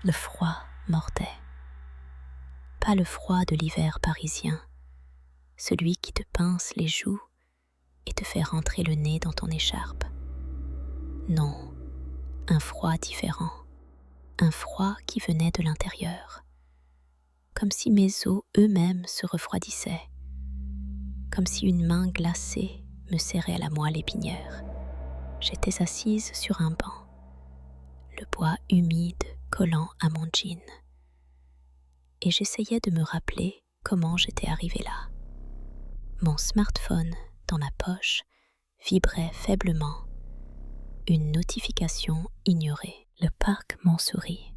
Le froid mordait. Pas le froid de l'hiver parisien, celui qui te pince les joues et te fait rentrer le nez dans ton écharpe. Non, un froid différent, un froid qui venait de l'intérieur, comme si mes os eux-mêmes se refroidissaient, comme si une main glacée me serrait la moelle épinière. J'étais assise sur un banc, le bois humide collant à mon jean, et j'essayais de me rappeler comment j'étais arrivée là. Mon smartphone, dans la poche, vibrait faiblement. Une notification ignorée. Le parc Montsouris.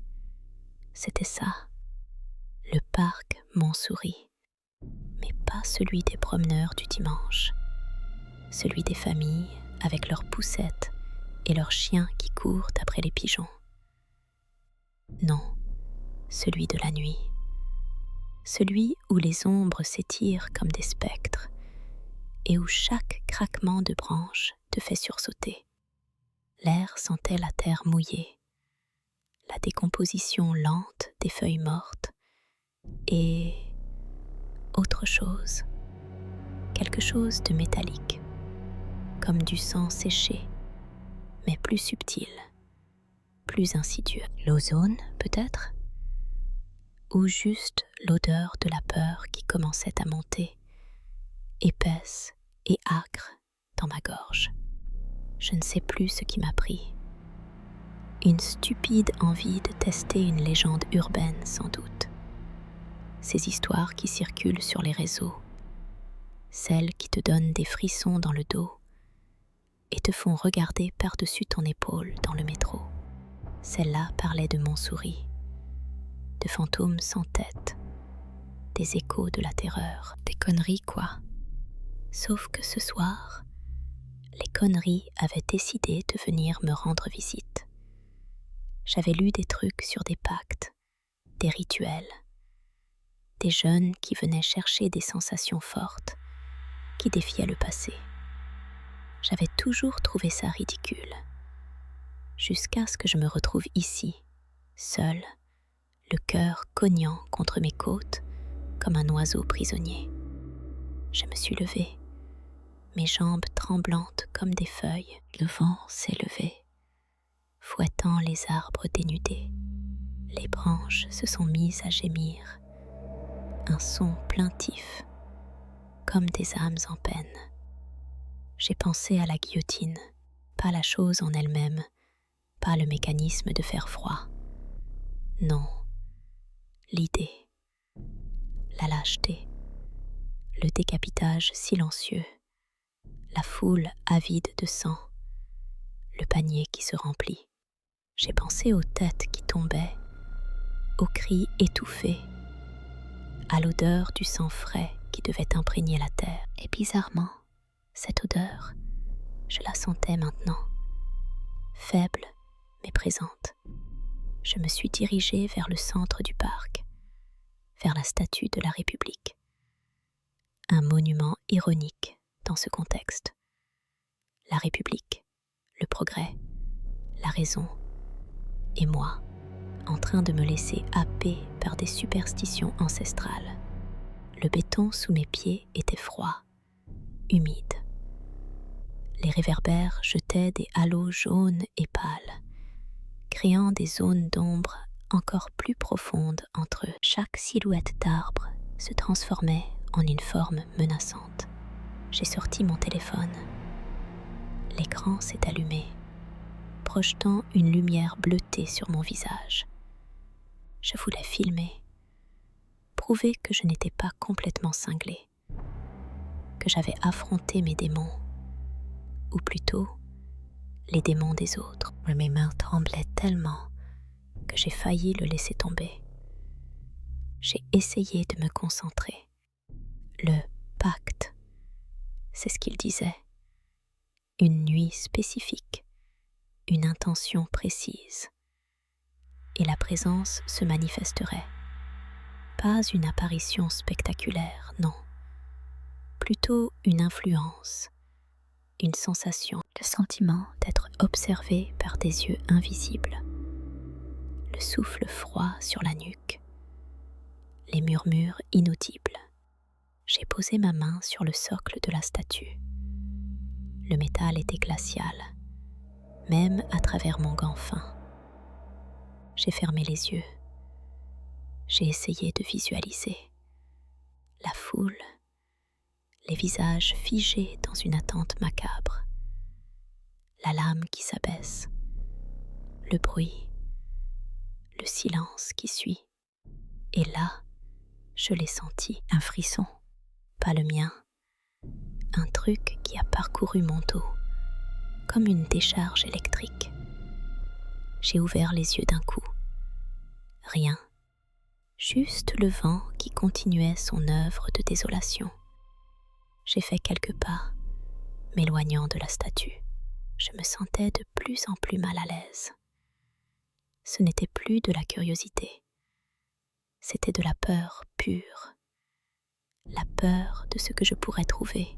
C'était ça. Le parc Montsouris. Mais pas celui des promeneurs du dimanche. Celui des familles avec leurs poussettes et leurs chiens qui courent après les pigeons. Non, celui de la nuit. Celui où les ombres s'étirent comme des spectres et où chaque craquement de branche te fait sursauter. L'air sentait la terre mouillée, la décomposition lente des feuilles mortes et autre chose, quelque chose de métallique, comme du sang séché, mais plus subtil, plus insidieux. L'ozone, peut-être? Ou juste l'odeur de la peur qui commençait à monter, épaisse et âcre dans ma gorge. Je ne sais plus ce qui m'a pris. Une stupide envie de tester une légende urbaine, sans doute. Ces histoires qui circulent sur les réseaux, celles qui te donnent des frissons dans le dos et te font regarder par-dessus ton épaule dans le métro. Celle-là parlait de Montsouris, de fantômes sans tête, des échos de la terreur, des conneries quoi. Sauf que ce soir, les conneries avaient décidé de venir me rendre visite. J'avais lu des trucs sur des pactes, des rituels, des jeunes qui venaient chercher des sensations fortes, qui défiaient le passé. J'avais toujours trouvé ça ridicule, jusqu'à ce que je me retrouve ici, seule, le cœur cognant contre mes côtes comme un oiseau prisonnier. Je me suis levée, mes jambes tremblantes comme des feuilles. Le vent s'est levé, fouettant les arbres dénudés. Les branches se sont mises à gémir, un son plaintif, comme des âmes en peine. J'ai pensé à la guillotine, pas la chose en elle-même, pas le mécanisme de faire froid. Non, l'idée, la lâcheté, le décapitage silencieux, la foule avide de sang, le panier qui se remplit. J'ai pensé aux têtes qui tombaient, aux cris étouffés, à l'odeur du sang frais qui devait imprégner la terre. Et bizarrement, cette odeur, je la sentais maintenant, faible mais présente. Je me suis dirigée vers le centre du parc, vers la statue de la République. Un monument ironique dans ce contexte. La République, le progrès, la raison, et moi, en train de me laisser happer par des superstitions ancestrales. Le béton sous mes pieds était froid, humide. Les réverbères jetaient des halos jaunes et pâles, créant des zones d'ombre encore plus profondes entre eux. Chaque silhouette d'arbre se transformait en une forme menaçante. J'ai sorti mon téléphone. L'écran s'est allumé, projetant une lumière bleutée sur mon visage. Je voulais filmer, prouver que je n'étais pas complètement cinglée, que j'avais affronté mes démons, ou plutôt les démons des autres. Mais mes mains tremblaient tellement que j'ai failli le laisser tomber. J'ai essayé de me concentrer. Le pacte, c'est ce qu'il disait. Une nuit spécifique, une intention précise. Et la présence se manifesterait. Pas une apparition spectaculaire, non. Plutôt une influence, une sensation, le sentiment d'être observé par des yeux invisibles. le souffle froid sur la nuque, les murmures inaudibles. J'ai posé ma main sur le socle de la statue. Le métal était glacial, même à travers mon gant fin. J'ai fermé les yeux. J'ai essayé de visualiser la foule, les visages figés dans une attente macabre, la lame qui s'abaisse, le bruit, le silence qui suit. Et là, je l'ai senti, un frisson, pas le mien, un truc qui a parcouru mon dos, comme une décharge électrique. J'ai ouvert les yeux d'un coup. Rien, juste le vent qui continuait son œuvre de désolation. J'ai fait quelques pas, m'éloignant de la statue. Je me sentais de plus en plus mal à l'aise. Ce n'était plus de la curiosité, c'était de la peur pure. La peur de ce que je pourrais trouver,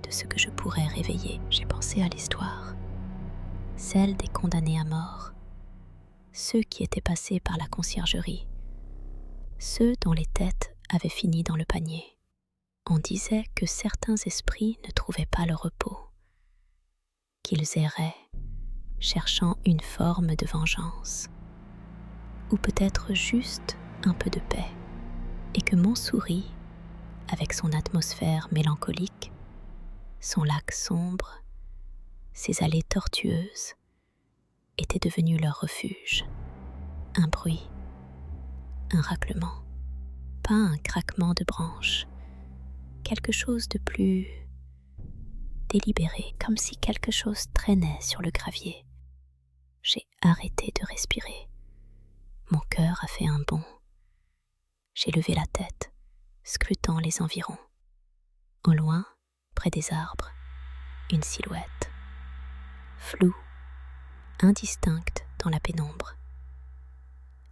de ce que je pourrais réveiller. J'ai pensé à l'histoire, celle des condamnés à mort, ceux qui étaient passés par la conciergerie, ceux dont les têtes avaient fini dans le panier. On disait que certains esprits ne trouvaient pas le repos, qu'ils erraient, cherchant une forme de vengeance, ou peut-être juste un peu de paix, et que Montsouris, avec son atmosphère mélancolique, son lac sombre, ses allées tortueuses, était devenu leur refuge. Un bruit, un raclement, pas un craquement de branches, quelque chose de plus délibéré, comme si quelque chose traînait sur le gravier. J'ai arrêté de respirer. Mon cœur a fait un bond. J'ai levé la tête, scrutant les environs. Au loin, près des arbres, une silhouette, floue, indistincte dans la pénombre.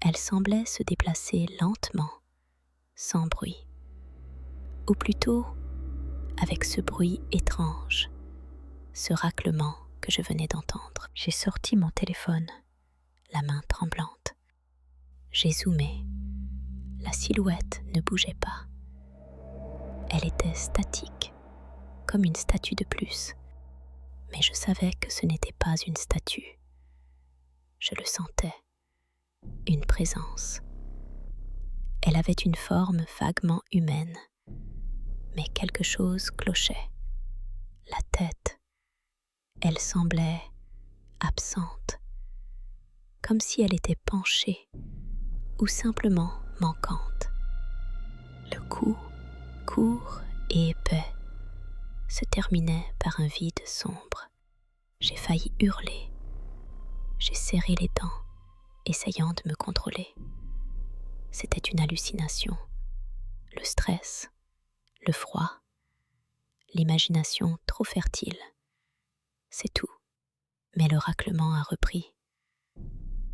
Elle semblait se déplacer lentement, sans bruit, ou plutôt avec ce bruit étrange, ce raclement que je venais d'entendre. J'ai sorti mon téléphone, la main tremblante. J'ai zoomé. La silhouette ne bougeait pas. Elle était statique, comme une statue de plus. Mais je savais que ce n'était pas une statue. Je le sentais, une présence. Elle avait une forme vaguement humaine, mais quelque chose clochait. La tête, elle semblait absente, comme si elle était penchée ou simplement manquante. Le cou, court et épais, se terminait par un vide sombre. J'ai failli hurler. J'ai serré les dents, essayant de me contrôler. C'était une hallucination. Le stress, le froid, l'imagination trop fertile. C'est tout. Mais le raclement a repris.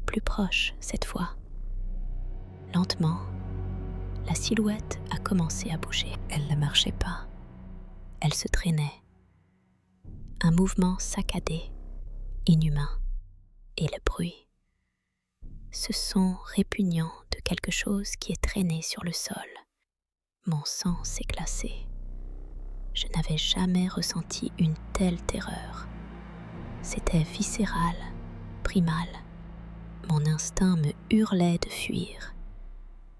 Plus proche cette fois. Lentement, la silhouette a commencé à bouger. Elle ne marchait pas. Elle se traînait. Un mouvement saccadé, inhumain. Et le bruit. Ce son répugnant de quelque chose qui est traîné sur le sol. Mon sang s'est glacé. Je n'avais jamais ressenti une telle terreur. C'était viscéral, primal. Mon instinct me hurlait de fuir,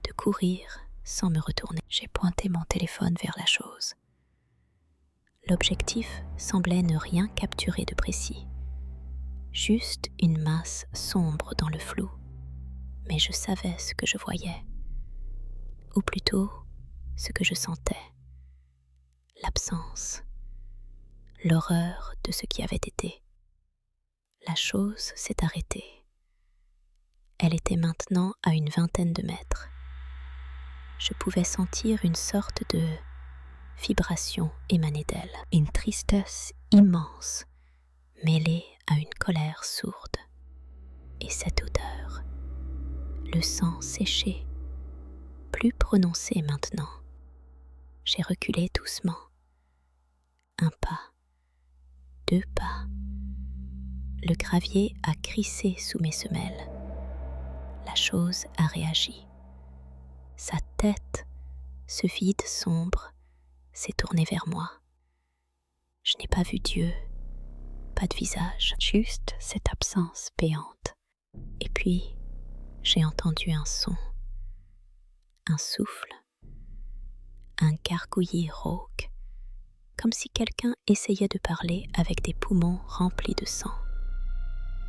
de courir sans me retourner. J'ai pointé mon téléphone vers la chose. L'objectif semblait ne rien capturer de précis. Juste une masse sombre dans le flou. Mais je savais ce que je voyais. Ou plutôt, ce que je sentais. L'absence. L'horreur de ce qui avait été. La chose s'est arrêtée. Elle était maintenant à une vingtaine de mètres. Je pouvais sentir une sorte de vibration émaner d'elle. Une tristesse immense, mêlée à une colère sourde. Et cette odeur, le sang séché, plus prononcé maintenant. J'ai reculé doucement. Un pas, 2 pas. Le gravier a crissé sous mes semelles. La chose a réagi. Sa tête, ce vide sombre, s'est tournée vers moi. Je n'ai pas vu Dieu, pas de visage, juste cette absence béante. Et puis, j'ai entendu un son, un souffle, un gargouillis rauque, comme si quelqu'un essayait de parler avec des poumons remplis de sang.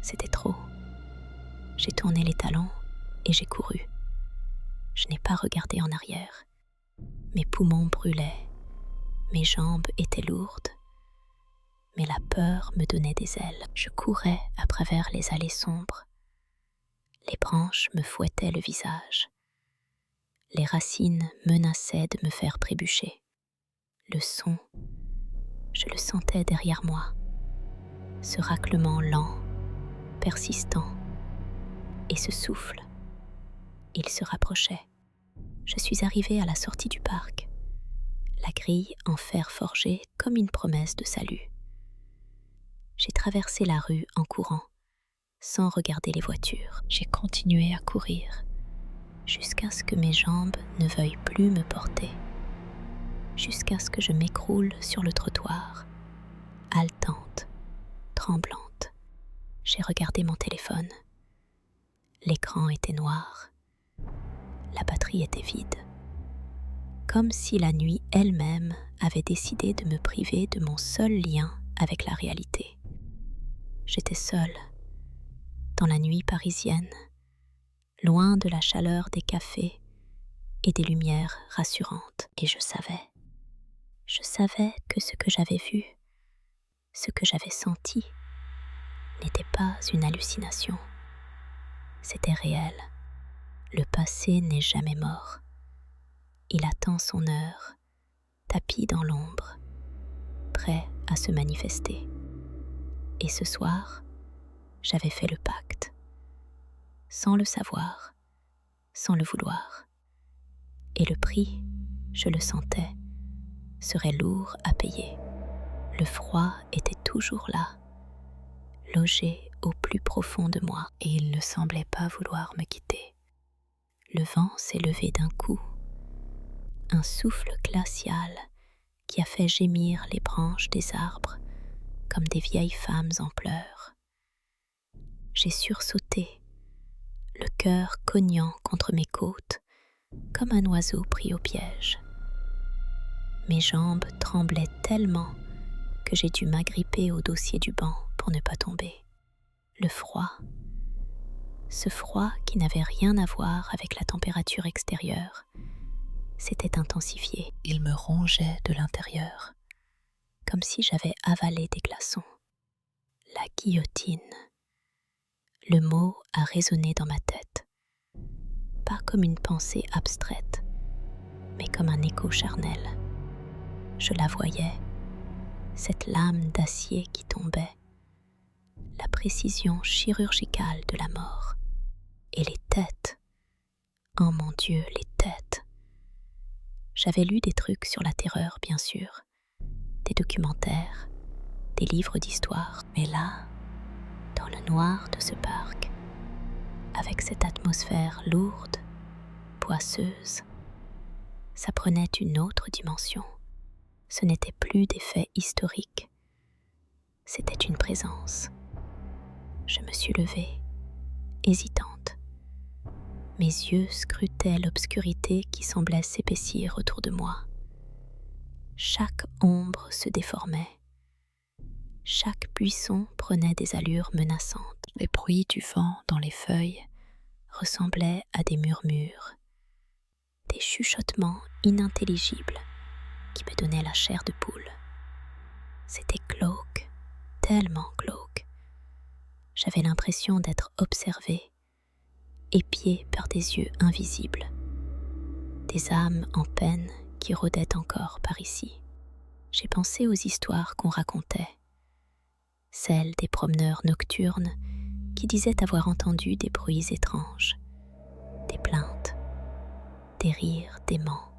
C'était trop. J'ai tourné les talons et j'ai couru. Je n'ai pas regardé en arrière. Mes poumons brûlaient, mes jambes étaient lourdes, mais la peur me donnait des ailes. Je courais à travers les allées sombres. Les branches me fouettaient le visage. Les racines menaçaient de me faire trébucher. Le son, je le sentais derrière moi. Ce raclement lent, persistant, et ce souffle, il se rapprochait. Je suis arrivée à la sortie du parc, la grille en fer forgé comme une promesse de salut. J'ai traversé la rue en courant, sans regarder les voitures. J'ai continué à courir, jusqu'à ce que mes jambes ne veuillent plus me porter, jusqu'à ce que je m'écroule sur le trottoir, haletante, tremblante. J'ai regardé mon téléphone. L'écran était noir. La batterie était vide. Comme si la nuit elle-même avait décidé de me priver de mon seul lien avec la réalité. J'étais seule, dans la nuit parisienne, loin de la chaleur des cafés et des lumières rassurantes. Et je savais que ce que j'avais vu, ce que j'avais senti, n'était pas une hallucination. C'était réel. Le passé n'est jamais mort. Il attend son heure, tapi dans l'ombre, prêt à se manifester. Et ce soir, j'avais fait le pacte, sans le savoir, sans le vouloir. Et le prix, je le sentais, serait lourd à payer. Le froid était toujours là, logé au plus profond de moi, et il ne semblait pas vouloir me quitter. Le vent s'est levé d'un coup, un souffle glacial qui a fait gémir les branches des arbres comme des vieilles femmes en pleurs. J'ai sursauté, le cœur cognant contre mes côtes, comme un oiseau pris au piège. Mes jambes tremblaient tellement que j'ai dû m'agripper au dossier du banc pour ne pas tomber. Le froid, ce froid qui n'avait rien à voir avec la température extérieure, s'était intensifié. Il me rongeait de l'intérieur, comme si j'avais avalé des glaçons. La guillotine. Le mot a résonné dans ma tête, pas comme une pensée abstraite, mais comme un écho charnel. Je la voyais, cette lame d'acier qui tombait, la précision chirurgicale de la mort. Et les têtes, oh mon Dieu, les têtes. J'avais lu des trucs sur la terreur, bien sûr, des documentaires, des livres d'histoire, mais là, dans le noir de ce parc, avec cette atmosphère lourde, poisseuse, ça prenait une autre dimension. Ce n'était plus des faits historiques, c'était une présence. Je me suis levée, hésitante. Mes yeux scrutaient l'obscurité qui semblait s'épaissir autour de moi. Chaque ombre se déformait. Chaque buisson prenait des allures menaçantes. Les bruits du vent dans les feuilles ressemblaient à des murmures, des chuchotements inintelligibles qui me donnaient la chair de poule. C'était glauque, tellement glauque. J'avais l'impression d'être observée, épiée par des yeux invisibles, des âmes en peine qui rôdaient encore par ici. J'ai pensé aux histoires qu'on racontait, celles des promeneurs nocturnes qui disaient avoir entendu des bruits étranges, des plaintes, des rires déments,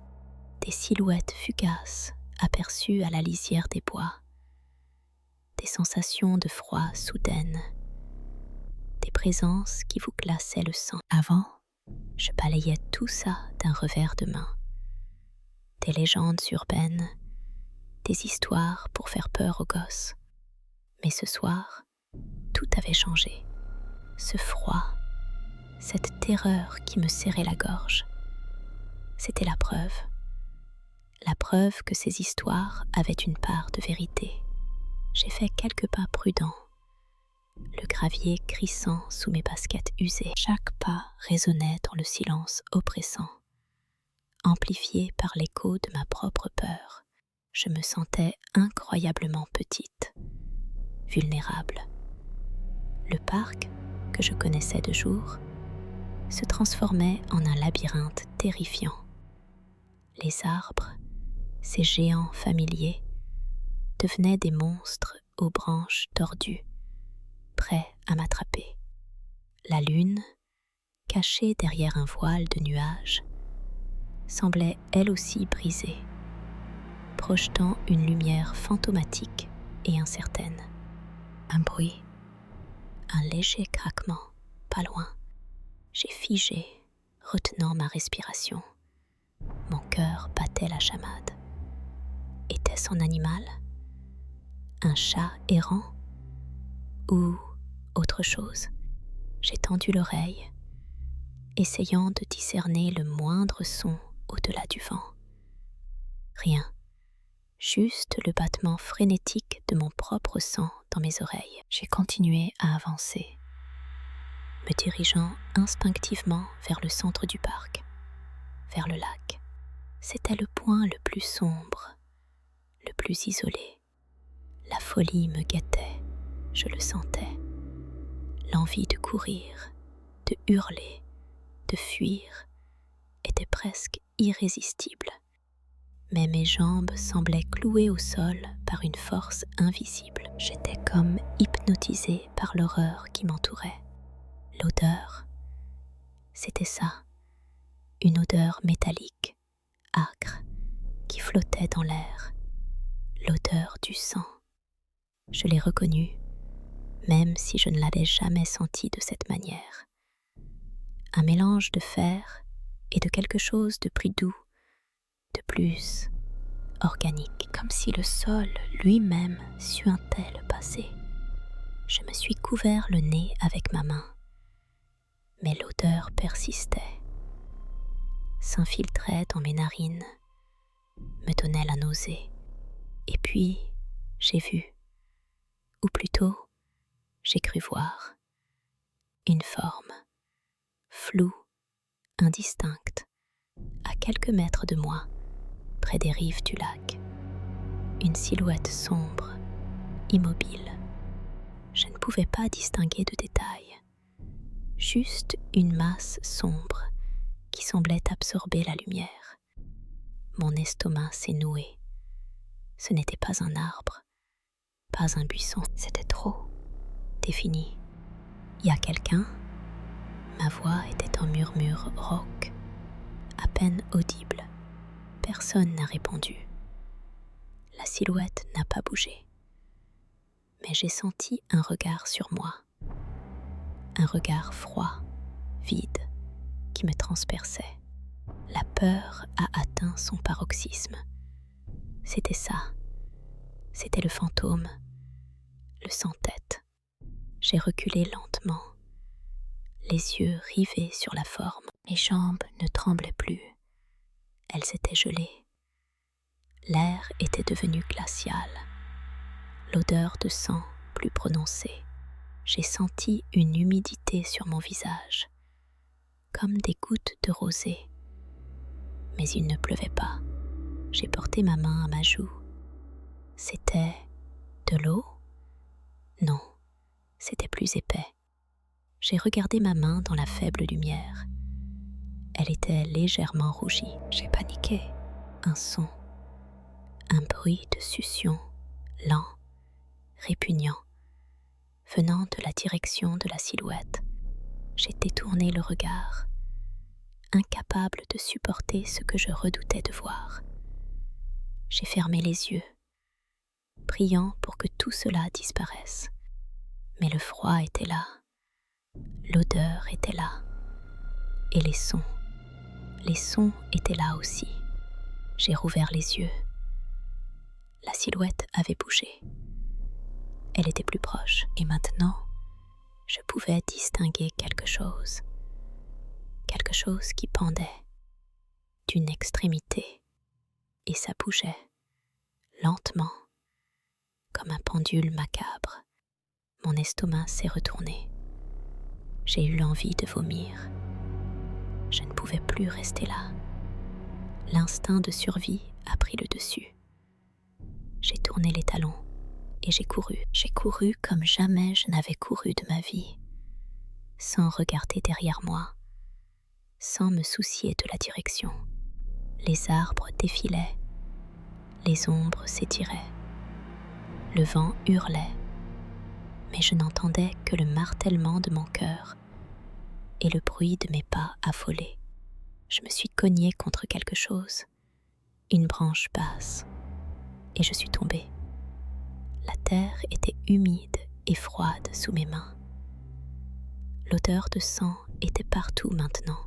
des silhouettes fugaces aperçues à la lisière des bois, des sensations de froid soudaines, des présence qui vous glaçait le sang. Avant, je balayais tout ça d'un revers de main. Des légendes urbaines, des histoires pour faire peur aux gosses. Mais ce soir, tout avait changé. Ce froid, cette terreur qui me serrait la gorge. C'était la preuve que ces histoires avaient une part de vérité. J'ai fait quelques pas prudents, le gravier crissant sous mes baskets usées. Chaque pas résonnait dans le silence oppressant. Amplifié par l'écho de ma propre peur, je me sentais incroyablement petite, vulnérable. Le parc, que je connaissais de jour, se transformait en un labyrinthe terrifiant. Les arbres, ces géants familiers, devenaient des monstres aux branches tordues, prêts à m'attraper. La lune, cachée derrière un voile de nuages, semblait elle aussi brisée, projetant une lumière fantomatique et incertaine. Un bruit, un léger craquement, pas loin. J'ai figé, retenant ma respiration. Mon cœur battait la chamade. Était-ce un animal? Un chat errant? Ou autre chose? J'ai tendu l'oreille, essayant de discerner le moindre son au-delà du vent. Rien, juste le battement frénétique de mon propre sang dans mes oreilles. J'ai continué à avancer, me dirigeant instinctivement vers le centre du parc, vers le lac. C'était le point le plus sombre, le plus isolé. La folie me guettait, je le sentais. L'envie de courir, de hurler, de fuir était presque irrésistible. Mais mes jambes semblaient clouées au sol par une force invisible. J'étais comme hypnotisée par l'horreur qui m'entourait. L'odeur, c'était ça, une odeur métallique, âcre, qui flottait dans l'air. L'odeur du sang. Je l'ai reconnue, même si je ne l'avais jamais sentie de cette manière. Un mélange de fer et de quelque chose de plus doux, de plus organique, comme si le sol lui-même suintait le passé. Je me suis couvert le nez avec ma main, mais l'odeur persistait, s'infiltrait dans mes narines, me donnait la nausée. Et puis, j'ai vu, ou plutôt, j'ai cru voir, une forme, floue, indistincte, à quelques mètres de moi, près des rives du lac. Une silhouette sombre, immobile. Je ne pouvais pas distinguer de détails. Juste une masse sombre qui semblait absorber la lumière. Mon estomac s'est noué. Ce n'était pas un arbre, pas un buisson, c'était trop défini. Y a quelqu'un? Ma voix était en murmure rauque, à peine audible. Personne n'a répondu. La silhouette n'a pas bougé. Mais j'ai senti un regard sur moi. Un regard froid, vide, qui me transperçait. La peur a atteint son paroxysme. C'était ça. C'était le fantôme, le sans-tête. J'ai reculé lentement, les yeux rivés sur la forme. Mes jambes ne tremblaient plus. Elles étaient gelées. L'air était devenu glacial. L'odeur de sang plus prononcée. J'ai senti une humidité sur mon visage, comme des gouttes de rosée. Mais il ne pleuvait pas. J'ai porté ma main à ma joue. C'était de l'eau? Non, c'était plus épais. J'ai regardé ma main dans la faible lumière. Elle était légèrement rougie. J'ai paniqué. Un son, un bruit de succion, lent, répugnant, venant de la direction de la silhouette. J'ai détourné le regard, incapable de supporter ce que je redoutais de voir. J'ai fermé les yeux, priant pour que tout cela disparaisse. Mais le froid était là, L'odeur était là. Et les sons étaient là aussi. J'ai rouvert les yeux. La silhouette avait bougé. Elle était plus proche. Et maintenant, je pouvais distinguer quelque chose qui pendait d'une extrémité, et ça bougeait, lentement, comme un pendule macabre. Mon estomac s'est retourné. J'ai eu l'envie de vomir. Je ne pouvais plus rester là. L'instinct de survie a pris le dessus. J'ai tourné les talons et j'ai couru. J'ai couru comme jamais je n'avais couru de ma vie, sans regarder derrière moi, sans me soucier de la direction. Les arbres défilaient, les ombres s'étiraient, le vent hurlait, mais je n'entendais que le martèlement de mon cœur et le bruit de mes pas affolés. Je me suis cognée contre quelque chose, une branche basse, et je suis tombée. La terre était humide et froide sous mes mains. L'odeur de sang était partout maintenant,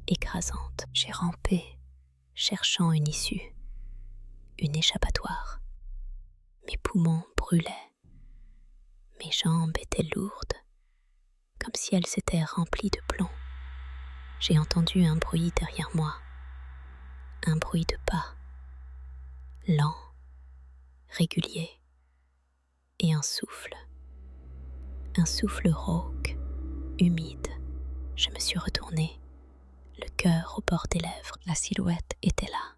écrasante. J'ai rampé, cherchant une issue, une échappatoire. Mes poumons brûlaient, mes jambes étaient lourdes, comme si elles s'étaient remplies de plomb. J'ai entendu un bruit derrière moi, un bruit de pas, lent, régulier, et un souffle rauque, humide. Je me suis retournée, le cœur au bord des lèvres. La silhouette était là,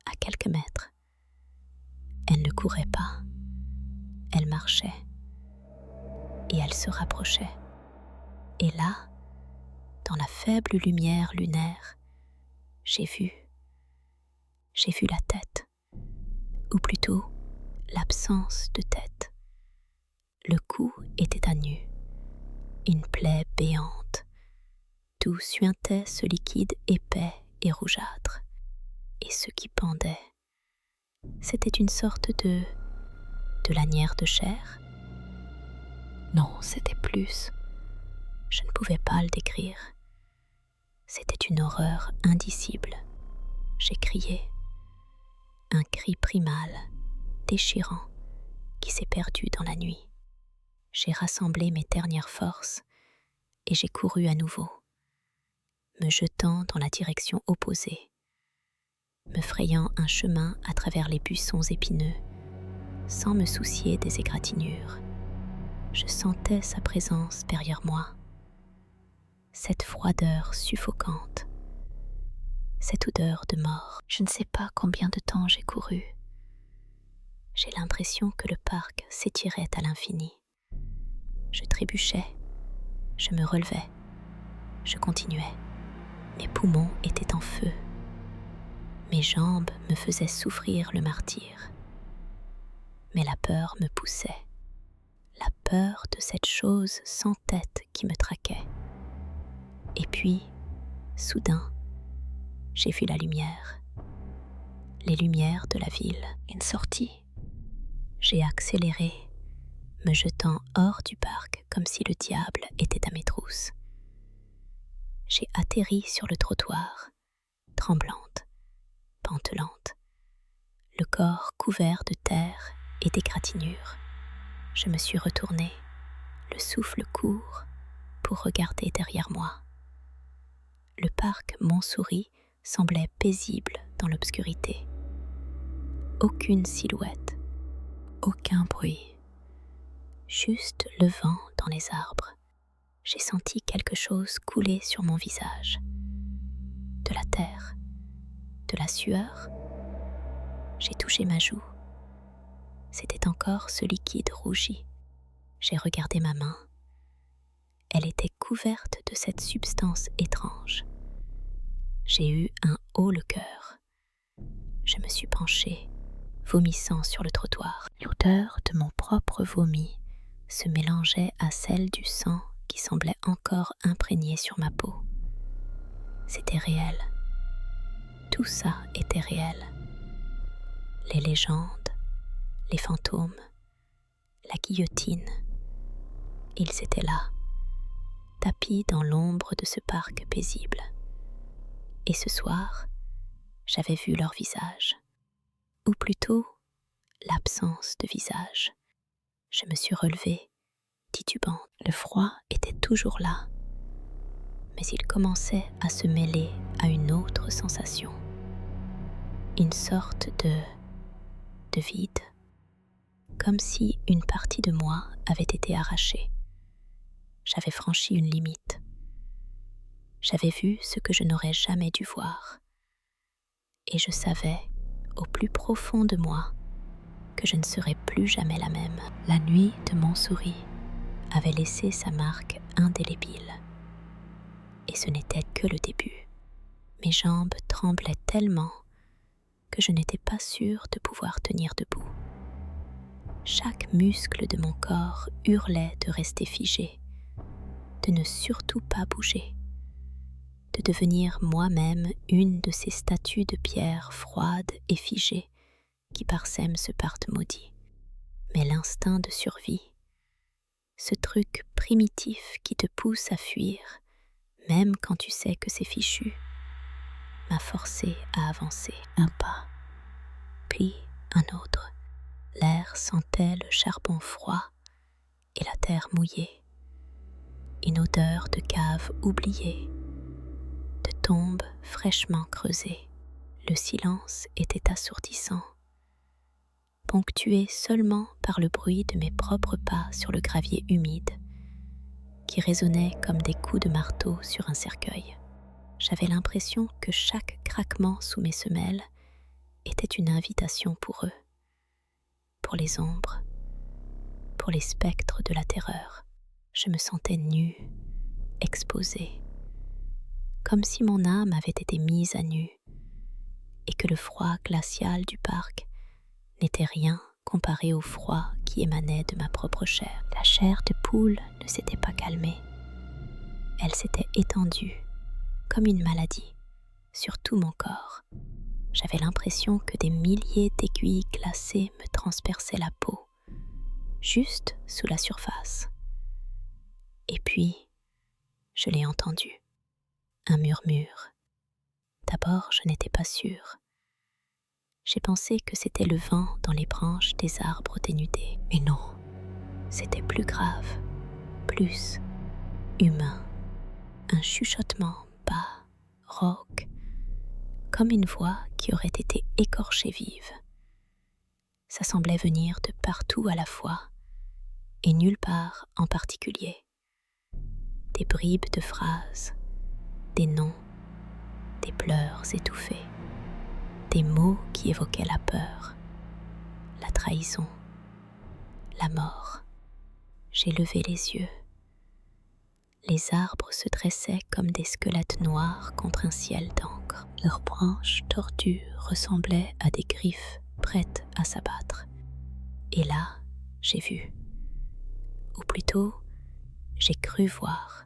à quelques mètres. Elle ne courait pas, elle marchait, et elle se rapprochait. Et là, dans la faible lumière lunaire, j'ai vu la tête, ou plutôt l'absence de tête. Le cou était à nu, une plaie béante, d'où suintait ce liquide épais et rougeâtre. Et ce qui pendait, c'était une sorte de lanière de chair. Non, c'était plus. Je ne pouvais pas le décrire. C'était une horreur indicible. J'ai crié. Un cri primal, déchirant, qui s'est perdu dans la nuit. J'ai rassemblé mes dernières forces et j'ai couru à nouveau, me jetant dans la direction opposée, me frayant un chemin à travers les buissons épineux, sans me soucier des égratignures. Je sentais sa présence derrière moi, cette froideur suffocante, cette odeur de mort. Je ne sais pas combien de temps j'ai couru. J'ai l'impression que le parc s'étirait à l'infini. Je trébuchais, je me relevais, je continuais. Mes poumons étaient en feu. Mes jambes me faisaient souffrir le martyre. Mais la peur me poussait. La peur de cette chose sans tête qui me traquait. Et puis, soudain, j'ai vu la lumière. Les lumières de la ville. Une sortie. J'ai accéléré, me jetant hors du parc comme si le diable était à mes trousses. J'ai atterri sur le trottoir, tremblante, pantelante, le corps couvert de terre et d'égratignures. Je me suis retournée, le souffle court, pour regarder derrière moi. Le parc Montsouris semblait paisible dans l'obscurité. Aucune silhouette, aucun bruit, juste le vent dans les arbres. J'ai senti quelque chose couler sur mon visage. De la terre, de la sueur. J'ai touché ma joue. C'était encore ce liquide rougi. J'ai regardé ma main. Elle était couverte de cette substance étrange. J'ai eu un haut-le-cœur. Je me suis penchée, vomissant sur le trottoir. L'odeur de mon propre vomi se mélangeait à celle du sang qui semblait encore imprégné sur ma peau. C'était réel. Tout ça était réel. Les légendes, les fantômes, la guillotine, ils étaient là, tapis dans l'ombre de ce parc paisible. Et ce soir, j'avais vu leur visage, ou plutôt l'absence de visage. Je me suis relevée, titubante. Le froid était toujours là, mais il commençait à se mêler à une autre sensation, une sorte de vide, comme si une partie de moi avait été arrachée. J'avais franchi une limite. J'avais vu ce que je n'aurais jamais dû voir. Et je savais, au plus profond de moi, que je ne serais plus jamais la même. La nuit de Montsouris avait laissé sa marque indélébile. Et ce n'était que le début. Mes jambes tremblaient tellement que je n'étais pas sûre de pouvoir tenir debout. Chaque muscle de mon corps hurlait de rester figé, de ne surtout pas bouger, de devenir moi-même une de ces statues de pierre froides et figées qui parsèment ce parc maudit. Mais l'instinct de survie, ce truc primitif qui te pousse à fuir, même quand tu sais que c'est fichu, m'a forcé à avancer un pas, puis un autre. L'air sentait le charbon froid et la terre mouillée, une odeur de cave oubliée, de tombe fraîchement creusée. Le silence était assourdissant, ponctué seulement par le bruit de mes propres pas sur le gravier humide, qui résonnait comme des coups de marteau sur un cercueil. J'avais l'impression que chaque craquement sous mes semelles était une invitation pour eux, pour les ombres, pour les spectres de la terreur. Je me sentais nue, exposée, comme si mon âme avait été mise à nu et que le froid glacial du parc n'était rien comparé au froid qui émanait de ma propre chair. La chair de poule ne s'était pas calmée. Elle s'était étendue, comme une maladie, sur tout mon corps. J'avais l'impression que des milliers d'aiguilles glacées me transperçaient la peau, juste sous la surface. Et puis, je l'ai entendu. Un murmure. D'abord, je n'étais pas sûre. J'ai pensé que c'était le vent dans les branches des arbres dénudés. Mais non, c'était plus grave, plus humain. Un chuchotement bas, rauque, comme une voix qui aurait été écorchée vive. Ça semblait venir de partout à la fois, et nulle part en particulier. Des bribes de phrases, des noms, des pleurs étouffés, des mots qui évoquaient la peur, la trahison, la mort. J'ai levé les yeux. Les arbres se dressaient comme des squelettes noirs contre un ciel d'encre. Leurs branches tordues ressemblaient à des griffes prêtes à s'abattre. Et là, j'ai vu, ou plutôt, j'ai cru voir,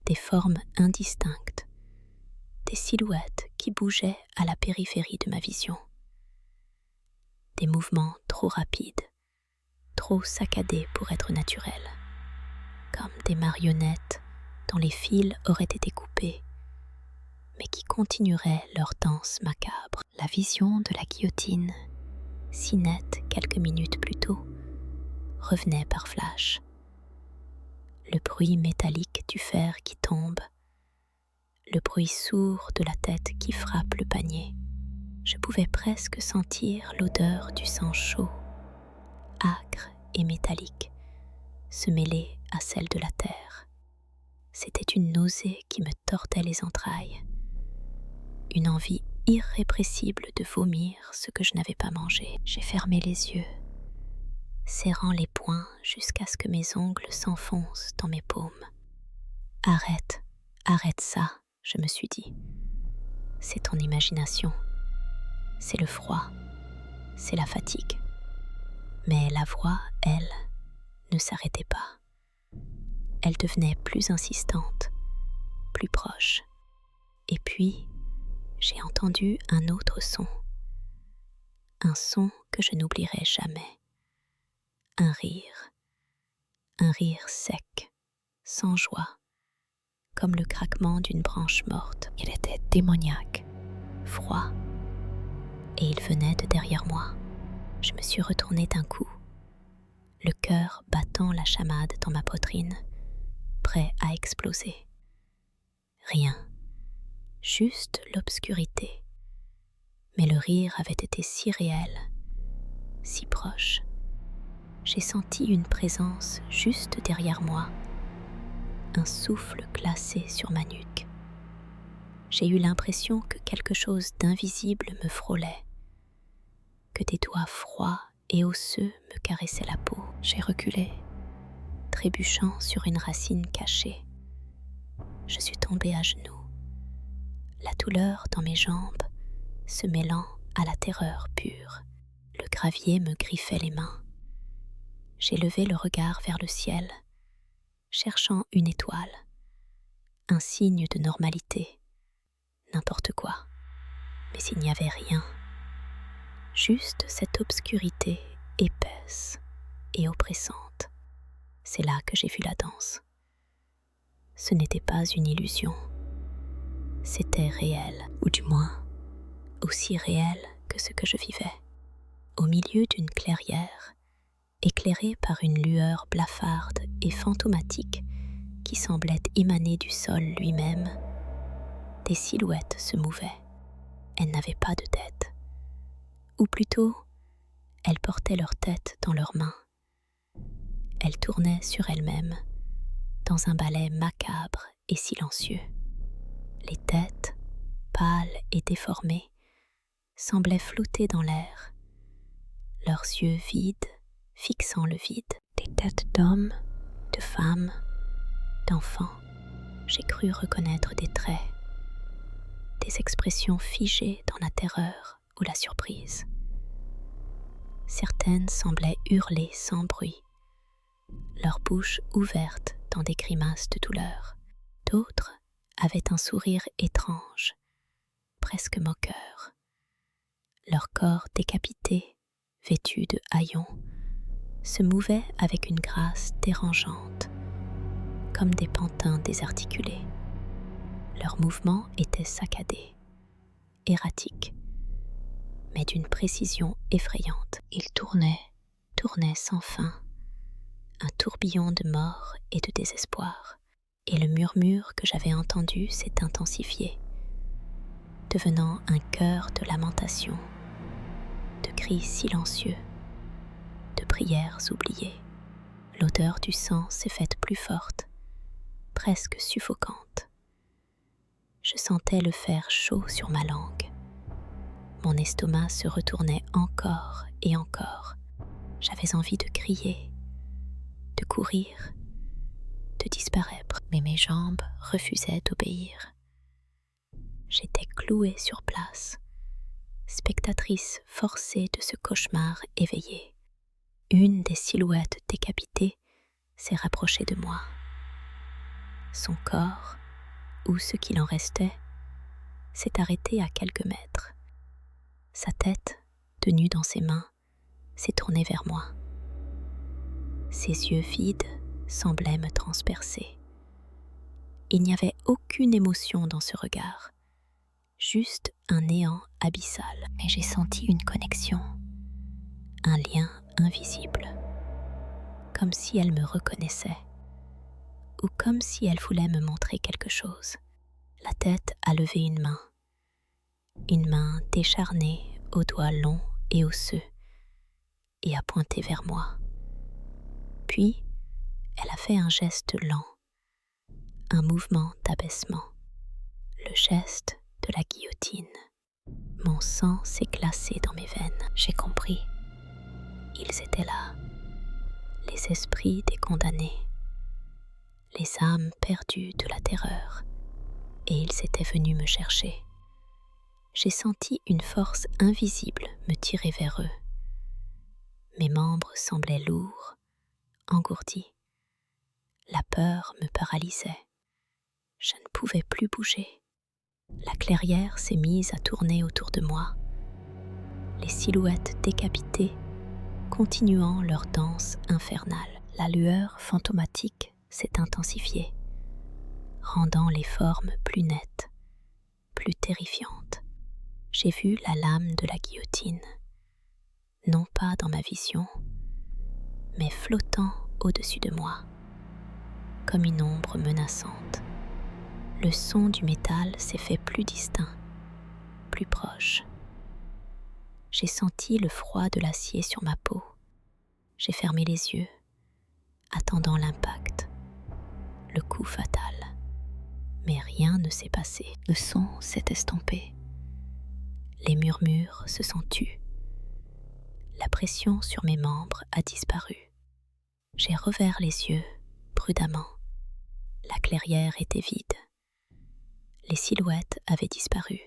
des formes indistinctes, des silhouettes qui bougeaient à la périphérie de ma vision. Des mouvements trop rapides, trop saccadés pour être naturels, comme des marionnettes dont les fils auraient été coupés, mais qui continueraient leur danse macabre. La vision de la guillotine, si nette quelques minutes plus tôt, revenait par flash. Le bruit métallique du fer qui tombe, le bruit sourd de la tête qui frappe le panier. Je pouvais presque sentir l'odeur du sang chaud, âcre et métallique, se mêler à celle de la terre. C'était une nausée qui me tordait les entrailles, une envie irrépressible de vomir ce que je n'avais pas mangé. J'ai fermé les yeux, serrant les poings jusqu'à ce que mes ongles s'enfoncent dans mes paumes. Arrête, arrête ça, je me suis dit. C'est ton imagination, c'est le froid, c'est la fatigue. Mais la voix, elle, ne s'arrêtait pas. Elle devenait plus insistante, plus proche. Et puis, j'ai entendu un autre son. Un son que je n'oublierai jamais. Un rire sec, sans joie, comme le craquement d'une branche morte. Il était démoniaque, froid, et il venait de derrière moi. Je me suis retournée d'un coup, le cœur battant la chamade dans ma poitrine, prêt à exploser. Rien, juste l'obscurité. Mais le rire avait été si réel, si proche. J'ai senti une présence juste derrière moi, un souffle glacé sur ma nuque. J'ai eu l'impression que quelque chose d'invisible me frôlait, que des doigts froids et osseux me caressaient la peau. J'ai reculé, trébuchant sur une racine cachée. Je suis tombée à genoux, la douleur dans mes jambes se mêlant à la terreur pure. Le gravier me griffait les mains. J'ai levé le regard vers le ciel, cherchant une étoile, un signe de normalité, n'importe quoi. Mais il n'y avait rien, juste cette obscurité épaisse et oppressante. C'est là que j'ai vu la danse. Ce n'était pas une illusion, c'était réel, ou du moins aussi réel que ce que je vivais. Au milieu d'une clairière, éclairée par une lueur blafarde et fantomatique qui semblait émaner du sol lui-même, des silhouettes se mouvaient. Elles n'avaient pas de tête. Ou plutôt, elles portaient leur tête dans leurs mains. Elles tournaient sur elles-mêmes, dans un ballet macabre et silencieux. Les têtes, pâles et déformées, semblaient flotter dans l'air, leurs yeux vides fixant le vide. Des têtes d'hommes, de femmes, d'enfants. J'ai cru reconnaître des traits, des expressions figées dans la terreur ou la surprise. Certaines semblaient hurler sans bruit, leur bouche ouverte dans des grimaces de douleur. D'autres avaient un sourire étrange, presque moqueur. Leur corps décapité, vêtu de haillons, se mouvaient avec une grâce dérangeante, comme des pantins désarticulés. Leurs mouvements étaient saccadés, erratiques, mais d'une précision effrayante. Ils tournaient sans fin, un tourbillon de mort et de désespoir, et le murmure que j'avais entendu s'est intensifié, devenant un chœur de lamentation, de cris silencieux, de prières oubliées. L'odeur du sang s'est faite plus forte, presque suffocante. Je sentais le fer chaud sur ma langue. Mon estomac se retournait encore et encore. J'avais envie de crier, de courir, de disparaître, mais mes jambes refusaient d'obéir. J'étais clouée sur place, spectatrice forcée de ce cauchemar éveillé. Une des silhouettes décapitées s'est rapprochée de moi. Son corps, ou ce qu'il en restait, s'est arrêté à quelques mètres. Sa tête, tenue dans ses mains, s'est tournée vers moi. Ses yeux vides semblaient me transpercer. Il n'y avait aucune émotion dans ce regard, juste un néant abyssal. Mais j'ai senti une connexion, un lien invisible, comme si elle me reconnaissait, ou comme si elle voulait me montrer quelque chose. La tête a levé une main décharnée aux doigts longs et osseux, et a pointé vers moi. Puis, elle a fait un geste lent, un mouvement d'abaissement, le geste de la guillotine. Mon sang s'est glacé dans mes veines. J'ai compris. Ils étaient là, les esprits des condamnés, les âmes perdues de la terreur, et ils étaient venus me chercher. J'ai senti une force invisible me tirer vers eux. Mes membres semblaient lourds, engourdis. La peur me paralysait. Je ne pouvais plus bouger. La clairière s'est mise à tourner autour de moi. Les silhouettes décapitées continuant leur danse infernale. La lueur fantomatique s'est intensifié, rendant les formes plus nettes, plus terrifiantes. J'ai vu la lame de la guillotine, non pas dans ma vision, mais flottant au-dessus de moi, comme une ombre menaçante. Le son du métal s'est fait plus distinct, plus proche. J'ai senti le froid de l'acier sur ma peau. J'ai fermé les yeux, attendant l'impact, le coup fatal. Mais rien ne s'est passé. Le son s'est estompé. Les murmures se sont tus. La pression sur mes membres a disparu. J'ai rouvert les yeux, prudemment. La clairière était vide. Les silhouettes avaient disparu.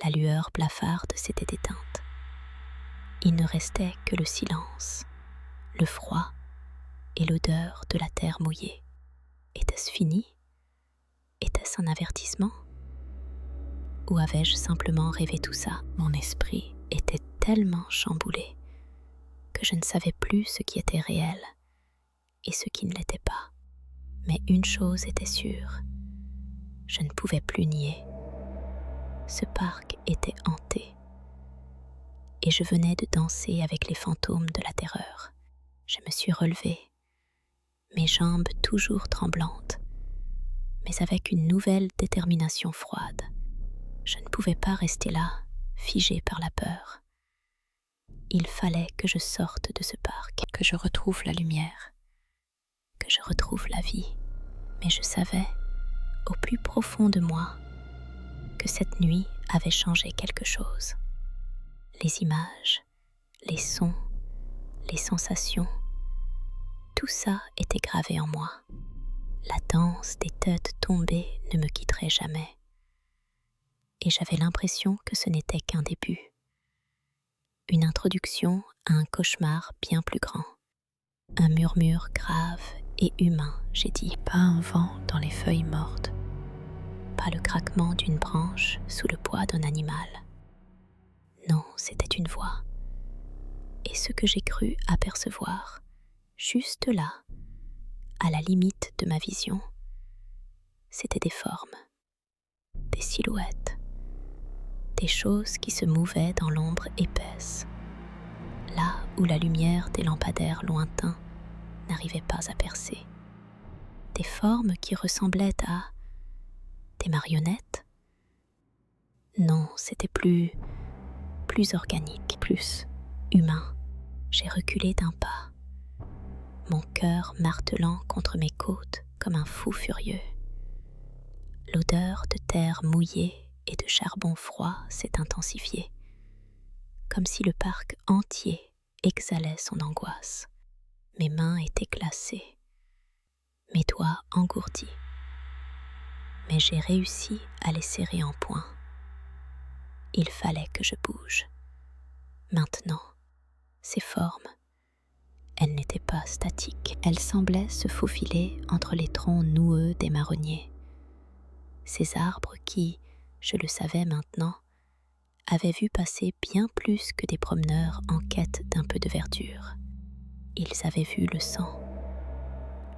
La lueur blafarde s'était éteinte. Il ne restait que le silence, le froid et l'odeur de la terre mouillée. Était-ce fini? Était-ce un avertissement? Ou avais-je simplement rêvé tout ça? Mon esprit était tellement chamboulé que je ne savais plus ce qui était réel et ce qui ne l'était pas. Mais une chose était sûre, je ne pouvais plus nier. Ce parc était hanté et je venais de danser avec les fantômes de la terreur. Je me suis relevée, mes jambes toujours tremblantes, mais avec une nouvelle détermination froide. Je ne pouvais pas rester là, figée par la peur. Il fallait que je sorte de ce parc, que je retrouve la lumière, que je retrouve la vie. Mais je savais, au plus profond de moi, que cette nuit avait changé quelque chose. Les images, les sons, les sensations, tout ça était gravé en moi. La danse des têtes tombées ne me quitterait jamais. Et j'avais l'impression que ce n'était qu'un début. Une introduction à un cauchemar bien plus grand. Un murmure grave et humain, j'ai dit. Pas un vent dans les feuilles mortes. Pas le craquement d'une branche sous le poids d'un animal. Non, c'était une voix. Et ce que j'ai cru apercevoir, juste là, à la limite de ma vision, c'était des formes, des silhouettes, des choses qui se mouvaient dans l'ombre épaisse, là où la lumière des lampadaires lointains n'arrivait pas à percer. Des formes qui ressemblaient à des marionnettes. Non, c'était plus organique, plus humain. J'ai reculé d'un pas, mon cœur martelant contre mes côtes comme un fou furieux. L'odeur de terre mouillée et de charbon froid s'est intensifiée, comme si le parc entier exhalait son angoisse. Mes mains étaient glacées, mes doigts engourdis, mais j'ai réussi à les serrer en poing. Il fallait que je bouge. Maintenant, ces formes, elles n'étaient pas statiques. Elles semblaient se faufiler entre les troncs noueux des marronniers. Ces arbres qui, je le savais maintenant, avaient vu passer bien plus que des promeneurs en quête d'un peu de verdure. Ils avaient vu le sang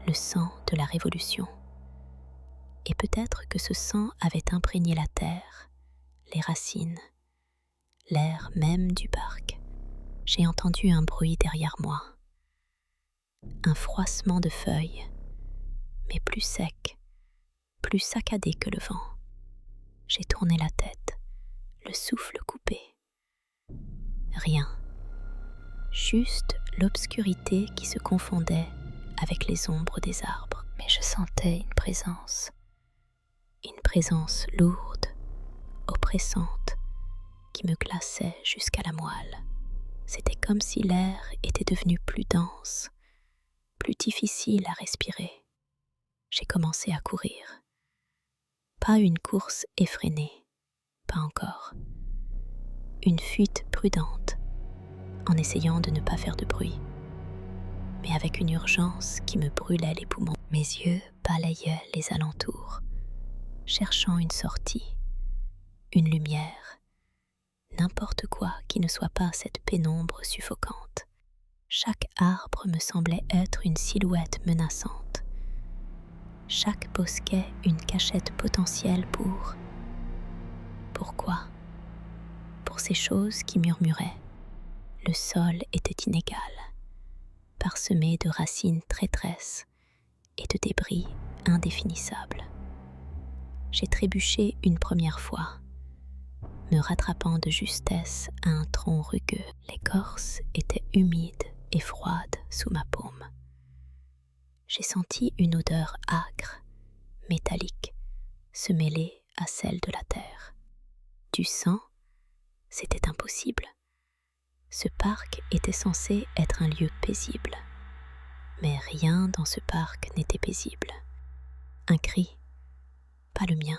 de la Révolution. Et peut-être que ce sang avait imprégné la terre, les racines, l'air même du parc. J'ai entendu un bruit derrière moi. Un froissement de feuilles, mais plus sec, plus saccadé que le vent. J'ai tourné la tête, le souffle coupé. Rien. Juste l'obscurité qui se confondait avec les ombres des arbres. Mais je sentais une présence lourde, oppressante, qui me glaçait jusqu'à la moelle. C'était comme si l'air était devenu plus dense, plus difficile à respirer. J'ai commencé à courir. Pas une course effrénée, pas encore. Une fuite prudente, en essayant de ne pas faire de bruit, mais avec une urgence qui me brûlait les poumons. Mes yeux balayaient les alentours, cherchant une sortie, une lumière, n'importe quoi qui ne soit pas cette pénombre suffocante. Chaque arbre me semblait être une silhouette menaçante. Chaque bosquet une cachette potentielle pour... Pourquoi? Pour ces choses qui murmuraient. Le sol était inégal, parsemé de racines traîtresses et de débris indéfinissables. J'ai trébuché une première fois, me rattrapant de justesse à un tronc rugueux. L'écorce était humide et froide sous ma paume. J'ai senti une odeur âcre, métallique, se mêler à celle de la terre. Du sang, c'était impossible. Ce parc était censé être un lieu paisible. Mais rien dans ce parc n'était paisible. Un cri, pas le mien,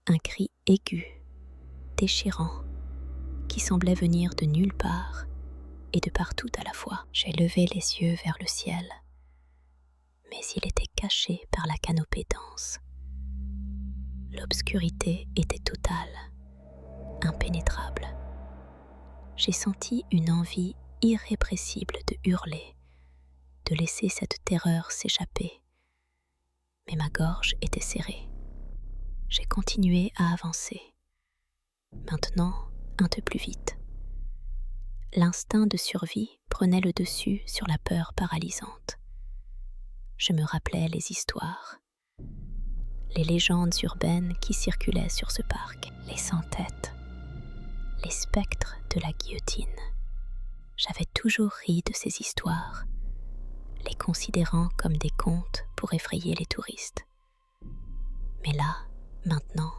un cri aigu, déchirant, qui semblait venir de nulle part et de partout à la fois. J'ai levé les yeux vers le ciel, mais il était caché par la canopée dense. L'obscurité était totale, impénétrable. J'ai senti une envie irrépressible de hurler, de laisser cette terreur s'échapper. Mais ma gorge était serrée. J'ai continué à avancer, maintenant un peu plus vite. L'instinct de survie prenait le dessus sur la peur paralysante. Je me rappelais les histoires, les légendes urbaines qui circulaient sur ce parc, les sans-têtes, les spectres de la guillotine. J'avais toujours ri de ces histoires, les considérant comme des contes pour effrayer les touristes. Mais là, maintenant,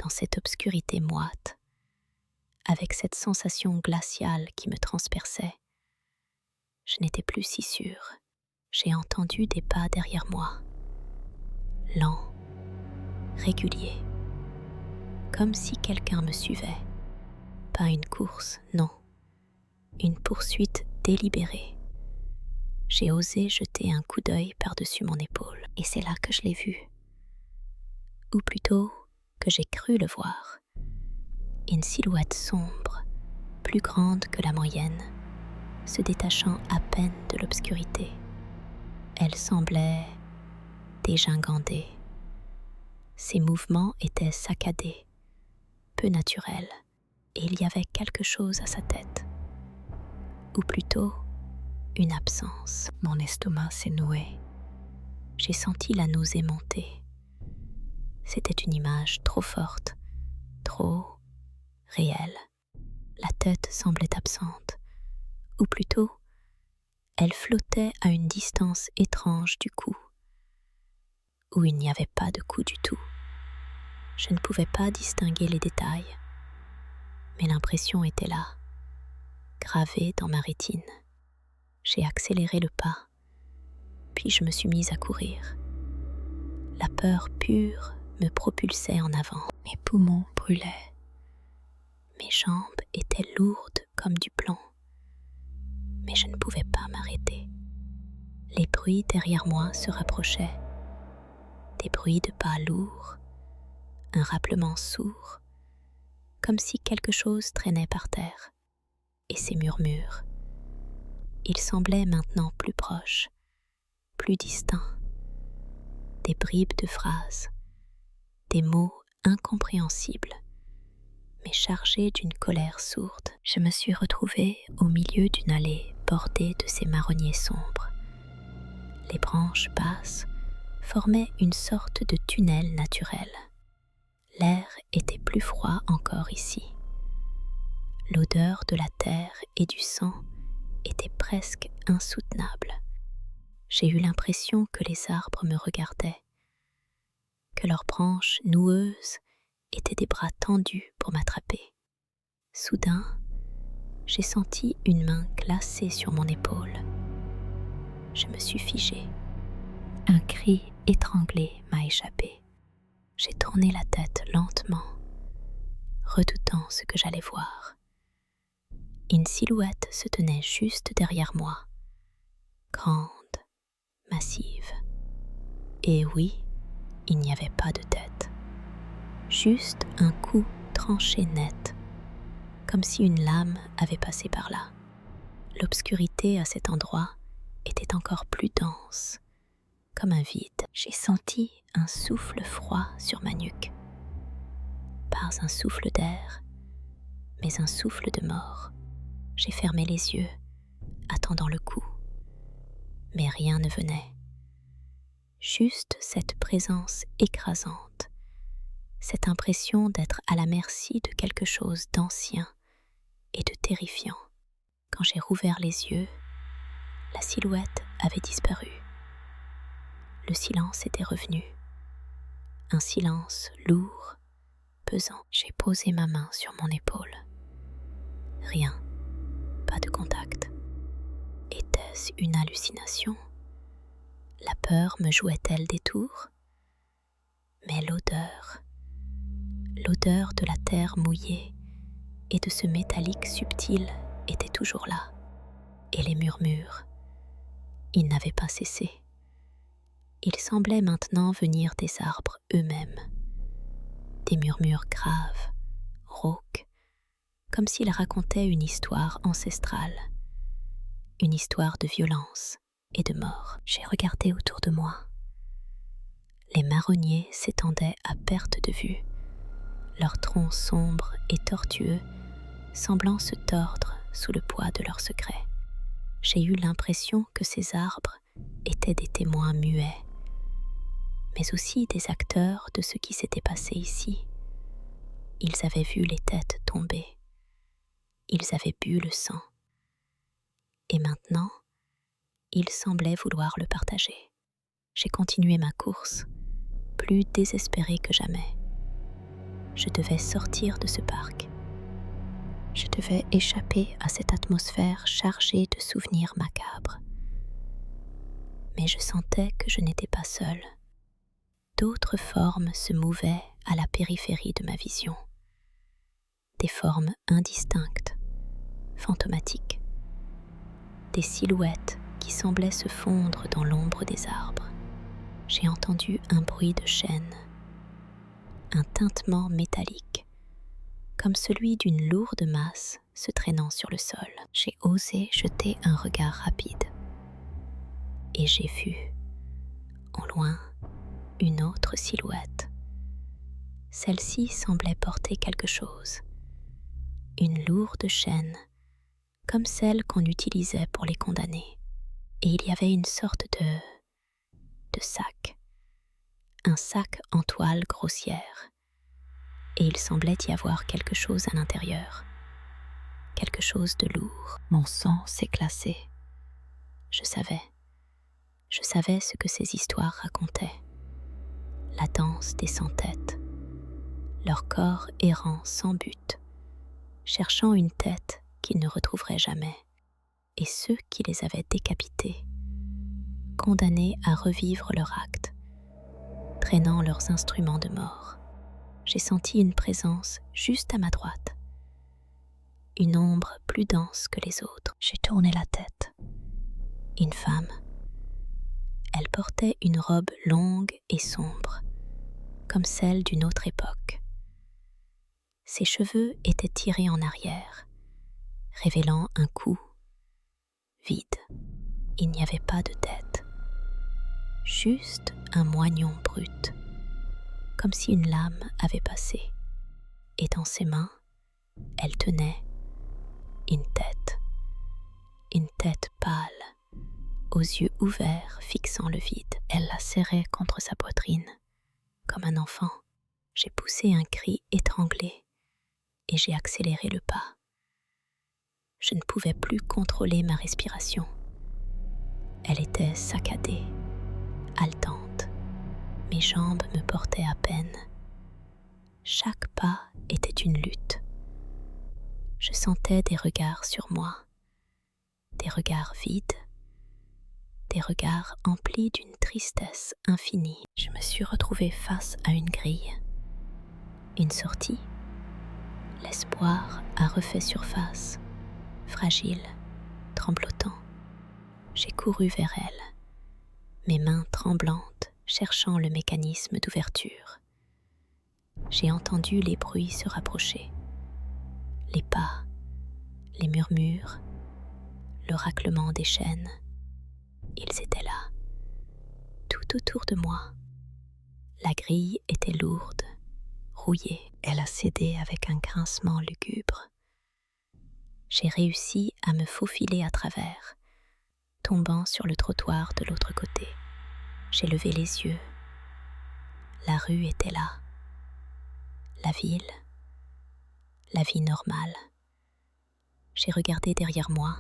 dans cette obscurité moite, avec cette sensation glaciale qui me transperçait, je n'étais plus si sûre. J'ai entendu des pas derrière moi, lents, réguliers, comme si quelqu'un me suivait. Pas une course, non, une poursuite délibérée. J'ai osé jeter un coup d'œil par-dessus mon épaule, et c'est là que je l'ai vu. Ou plutôt que j'ai cru le voir. Une silhouette sombre, plus grande que la moyenne, se détachant à peine de l'obscurité. Elle semblait dégingandée. Ses mouvements étaient saccadés, peu naturels, et il y avait quelque chose à sa tête. Ou plutôt, une absence. Mon estomac s'est noué. J'ai senti la nausée monter. C'était une image trop forte, trop réelle. La tête semblait absente, ou plutôt, elle flottait à une distance étrange du cou, où il n'y avait pas de cou du tout. Je ne pouvais pas distinguer les détails, mais l'impression était là, gravée dans ma rétine. J'ai accéléré le pas, puis je me suis mise à courir. La peur pure me propulsait en avant. Mes poumons brûlaient. Mes jambes étaient lourdes comme du plomb, mais je ne pouvais pas m'arrêter. Les bruits derrière moi se rapprochaient, des bruits de pas lourds, un râplement sourd, comme si quelque chose traînait par terre, et ces murmures. Ils semblaient maintenant plus proches, plus distincts, des bribes de phrases, des mots incompréhensibles, mais chargés d'une colère sourde. Je me suis retrouvée au milieu d'une allée bordée de ces marronniers sombres. Les branches basses formaient une sorte de tunnel naturel. L'air était plus froid encore ici. L'odeur de la terre et du sang était presque insoutenable. J'ai eu l'impression que les arbres me regardaient, que leurs branches noueuses étaient des bras tendus pour m'attraper. Soudain, j'ai senti une main glacée sur mon épaule. Je me suis figée. Un cri étranglé m'a échappé. J'ai tourné la tête lentement, redoutant ce que j'allais voir. Une silhouette se tenait juste derrière moi, grande, massive. Et oui, il n'y avait pas de tête. Juste un cou tranché net, comme si une lame avait passé par là. L'obscurité à cet endroit était encore plus dense, comme un vide. J'ai senti un souffle froid sur ma nuque. Pas un souffle d'air, mais un souffle de mort. J'ai fermé les yeux, attendant le coup. Mais rien ne venait. Juste cette présence écrasante, cette impression d'être à la merci de quelque chose d'ancien et de terrifiant. Quand j'ai rouvert les yeux, la silhouette avait disparu. Le silence était revenu. Un silence lourd, pesant. J'ai posé ma main sur mon épaule. Rien, pas de contact. Était-ce une hallucination? La peur me jouait-elle des tours? Mais l'odeur de la terre mouillée et de ce métallique subtil était toujours là. Et les murmures, ils n'avaient pas cessé. Ils semblaient maintenant venir des arbres eux-mêmes. Des murmures graves, rauques, comme s'ils racontaient une histoire ancestrale, une histoire de violence et de mort. J'ai regardé autour de moi. Les marronniers s'étendaient à perte de vue, leurs troncs sombres et tortueux semblant se tordre sous le poids de leurs secrets. J'ai eu l'impression que ces arbres étaient des témoins muets, mais aussi des acteurs de ce qui s'était passé ici. Ils avaient vu les têtes tomber, ils avaient bu le sang, et maintenant, ils semblaient vouloir le partager. J'ai continué ma course, plus désespérée que jamais. Je devais sortir de ce parc. Je devais échapper à cette atmosphère chargée de souvenirs macabres. Mais je sentais que je n'étais pas seule. D'autres formes se mouvaient à la périphérie de ma vision. Des formes indistinctes, fantomatiques. Des silhouettes qui semblaient se fondre dans l'ombre des arbres. J'ai entendu un bruit de chaîne, un tintement métallique, comme celui d'une lourde masse se traînant sur le sol. J'ai osé jeter un regard rapide. Et j'ai vu, au loin, une autre silhouette. Celle-ci semblait porter quelque chose. Une lourde chaîne, comme celle qu'on utilisait pour les condamnés. Et il y avait une sorte de sac. Un sac en toile grossière. Et il semblait y avoir quelque chose à l'intérieur. Quelque chose de lourd. Mon sang s'est glacé. Je savais ce que ces histoires racontaient. La danse des sans-têtes. Leur corps errant sans but, cherchant une tête qu'ils ne retrouveraient jamais. Et ceux qui les avaient décapités, condamnés à revivre leur acte, traînant leurs instruments de mort. J'ai senti une présence juste à ma droite, une ombre plus dense que les autres. J'ai tourné la tête. Une femme. Elle portait une robe longue et sombre, comme celle d'une autre époque. Ses cheveux étaient tirés en arrière, révélant un cou vide. Il n'y avait pas de tête, juste un moignon brut, comme si une lame avait passé. Et dans ses mains, elle tenait une tête pâle, aux yeux ouverts fixant le vide. Elle la serrait contre sa poitrine, comme un enfant. J'ai poussé un cri étranglé et j'ai accéléré le pas. Je ne pouvais plus contrôler ma respiration. Elle était saccadée, haletante. Mes jambes me portaient à peine. Chaque pas était une lutte. Je sentais des regards sur moi, des regards vides, des regards emplis d'une tristesse infinie. Je me suis retrouvée face à une grille, une sortie. L'espoir a refait surface, fragile, tremblotant. J'ai couru vers elle, mes mains tremblantes cherchant le mécanisme d'ouverture. J'ai entendu les bruits se rapprocher, les pas, les murmures, le raclement des chaînes. Ils étaient là, tout autour de moi. La grille était lourde, rouillée. Elle a cédé avec un grincement lugubre. J'ai réussi à me faufiler à travers, tombant sur le trottoir de l'autre côté. J'ai levé les yeux. La rue était là. La ville. La vie normale. J'ai regardé derrière moi,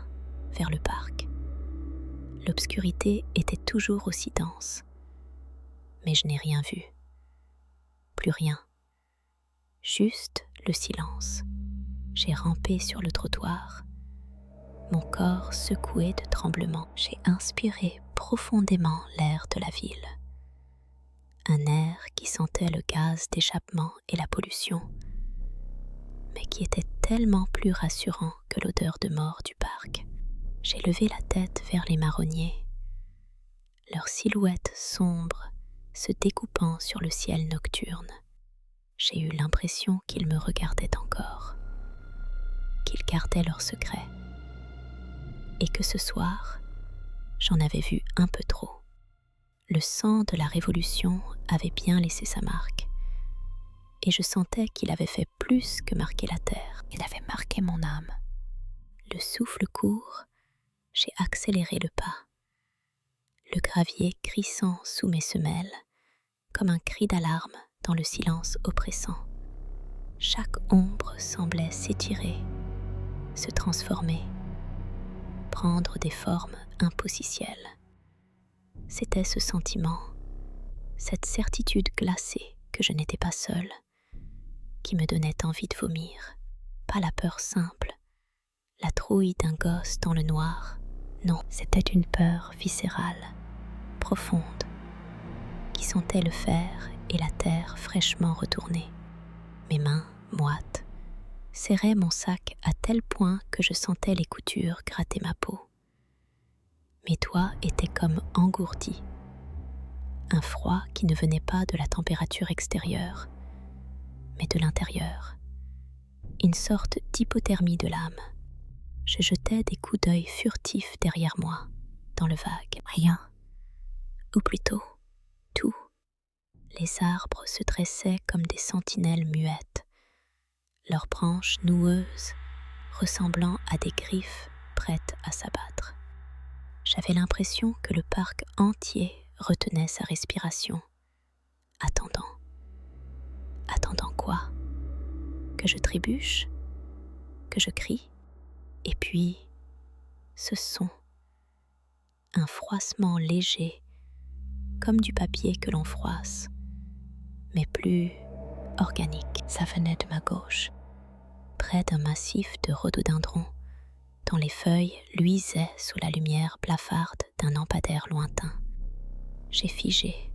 vers le parc. L'obscurité était toujours aussi dense. Mais je n'ai rien vu. Plus rien. Juste le silence. J'ai rampé sur le trottoir. Mon corps secoué de tremblements. J'ai inspiré profondément l'air de la ville. Un air qui sentait le gaz d'échappement et la pollution, mais qui était tellement plus rassurant que l'odeur de mort du parc. J'ai levé la tête vers les marronniers, leurs silhouettes sombres se découpant sur le ciel nocturne. J'ai eu l'impression qu'ils me regardaient encore, qu'ils gardaient leur secret, et que ce soir, j'en avais vu un peu trop. Le sang de la Révolution avait bien laissé sa marque, et je sentais qu'il avait fait plus que marquer la terre. Il avait marqué mon âme. Le souffle court, j'ai accéléré le pas, le gravier crissant sous mes semelles, comme un cri d'alarme dans le silence oppressant. Chaque ombre semblait s'étirer, se transformer, prendre des formes impossicielles. C'était ce sentiment, cette certitude glacée que je n'étais pas seule, qui me donnait envie de vomir. Pas la peur simple, la trouille d'un gosse dans le noir. Non, c'était une peur viscérale, profonde, qui sentait le fer et la terre fraîchement retournés. Mes mains, moites, serraient mon sac à tel point que je sentais les coutures gratter ma peau. Mes doigts étaient comme engourdis. Un froid qui ne venait pas de la température extérieure, mais de l'intérieur. Une sorte d'hypothermie de l'âme. Je jetais des coups d'œil furtifs derrière moi, dans le vague. Rien. Ou plutôt, tout. Les arbres se dressaient comme des sentinelles muettes, leurs branches noueuses ressemblant à des griffes prêtes à s'abattre. J'avais l'impression que le parc entier retenait sa respiration, attendant. Attendant quoi? Que je trébuche? Que je crie? Et puis, ce son, un froissement léger, comme du papier que l'on froisse, mais plus organique. Ça venait de ma gauche, près d'un massif de rhododendrons, dont les feuilles luisaient sous la lumière blafarde d'un lampadaire lointain. J'ai figé,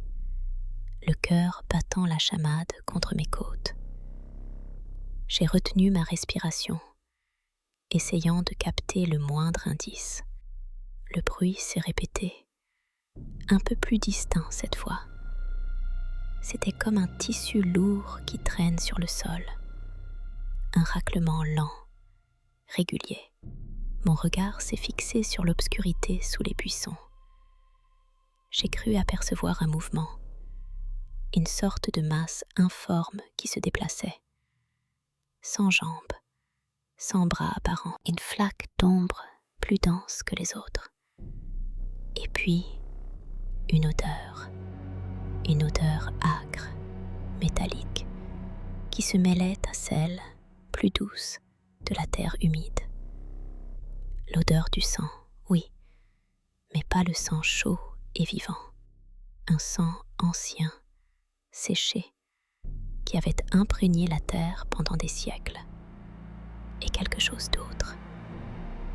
le cœur battant la chamade contre mes côtes. J'ai retenu ma respiration, essayant de capter le moindre indice. Le bruit s'est répété, un peu plus distinct cette fois. C'était comme un tissu lourd qui traîne sur le sol, un raclement lent, régulier. Mon regard s'est fixé sur l'obscurité sous les buissons. J'ai cru apercevoir un mouvement, une sorte de masse informe qui se déplaçait, sans jambes, sans bras apparents, une flaque d'ombre plus dense que les autres. Et puis, une odeur âcre, métallique, qui se mêlait à celle, plus douce, de la terre humide. L'odeur du sang, oui, mais pas le sang chaud et vivant. Un sang ancien, séché, qui avait imprégné la terre pendant des siècles. Et quelque chose d'autre.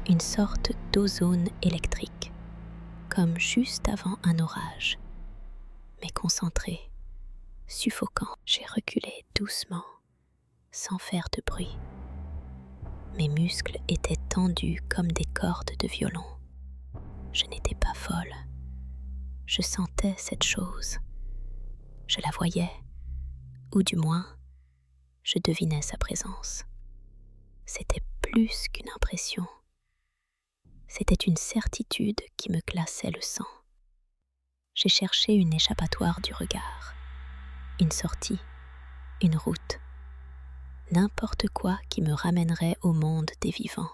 Une sorte d'ozone électrique, comme juste avant un orage, mais concentré, suffocant. J'ai reculé doucement, sans faire de bruit. Mes muscles étaient tendus comme des cordes de violon. Je n'étais pas folle. Je sentais cette chose. Je la voyais, ou du moins, je devinais sa présence. C'était plus qu'une impression. C'était une certitude qui me glaçait le sang. J'ai cherché une échappatoire du regard, une sortie, une route, n'importe quoi qui me ramènerait au monde des vivants,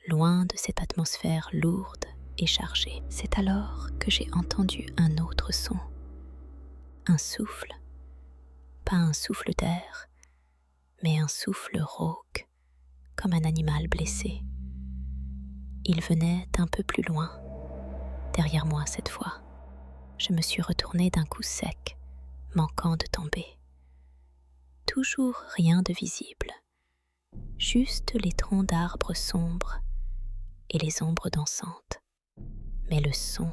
loin de cette atmosphère lourde et chargée. C'est alors que j'ai entendu un autre son, un souffle, pas un souffle d'air, mais un souffle rauque, comme un animal blessé. Il venait d'un peu plus loin, derrière moi cette fois. Je me suis retournée d'un coup sec, manquant de tomber. Toujours rien de visible, juste les troncs d'arbres sombres et les ombres dansantes. Mais le son,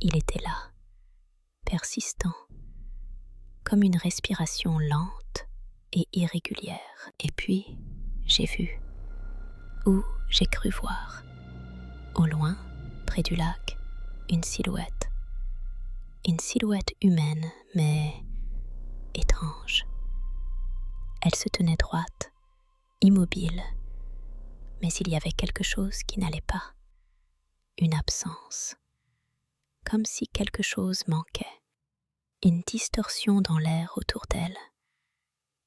il était là, persistant, comme une respiration lente et irrégulière. Et puis, j'ai vu, ou j'ai cru voir, au loin, près du lac, une silhouette humaine, mais étrange. Elle se tenait droite, immobile, mais il y avait quelque chose qui n'allait pas, une absence, comme si quelque chose manquait, une distorsion dans l'air autour d'elle,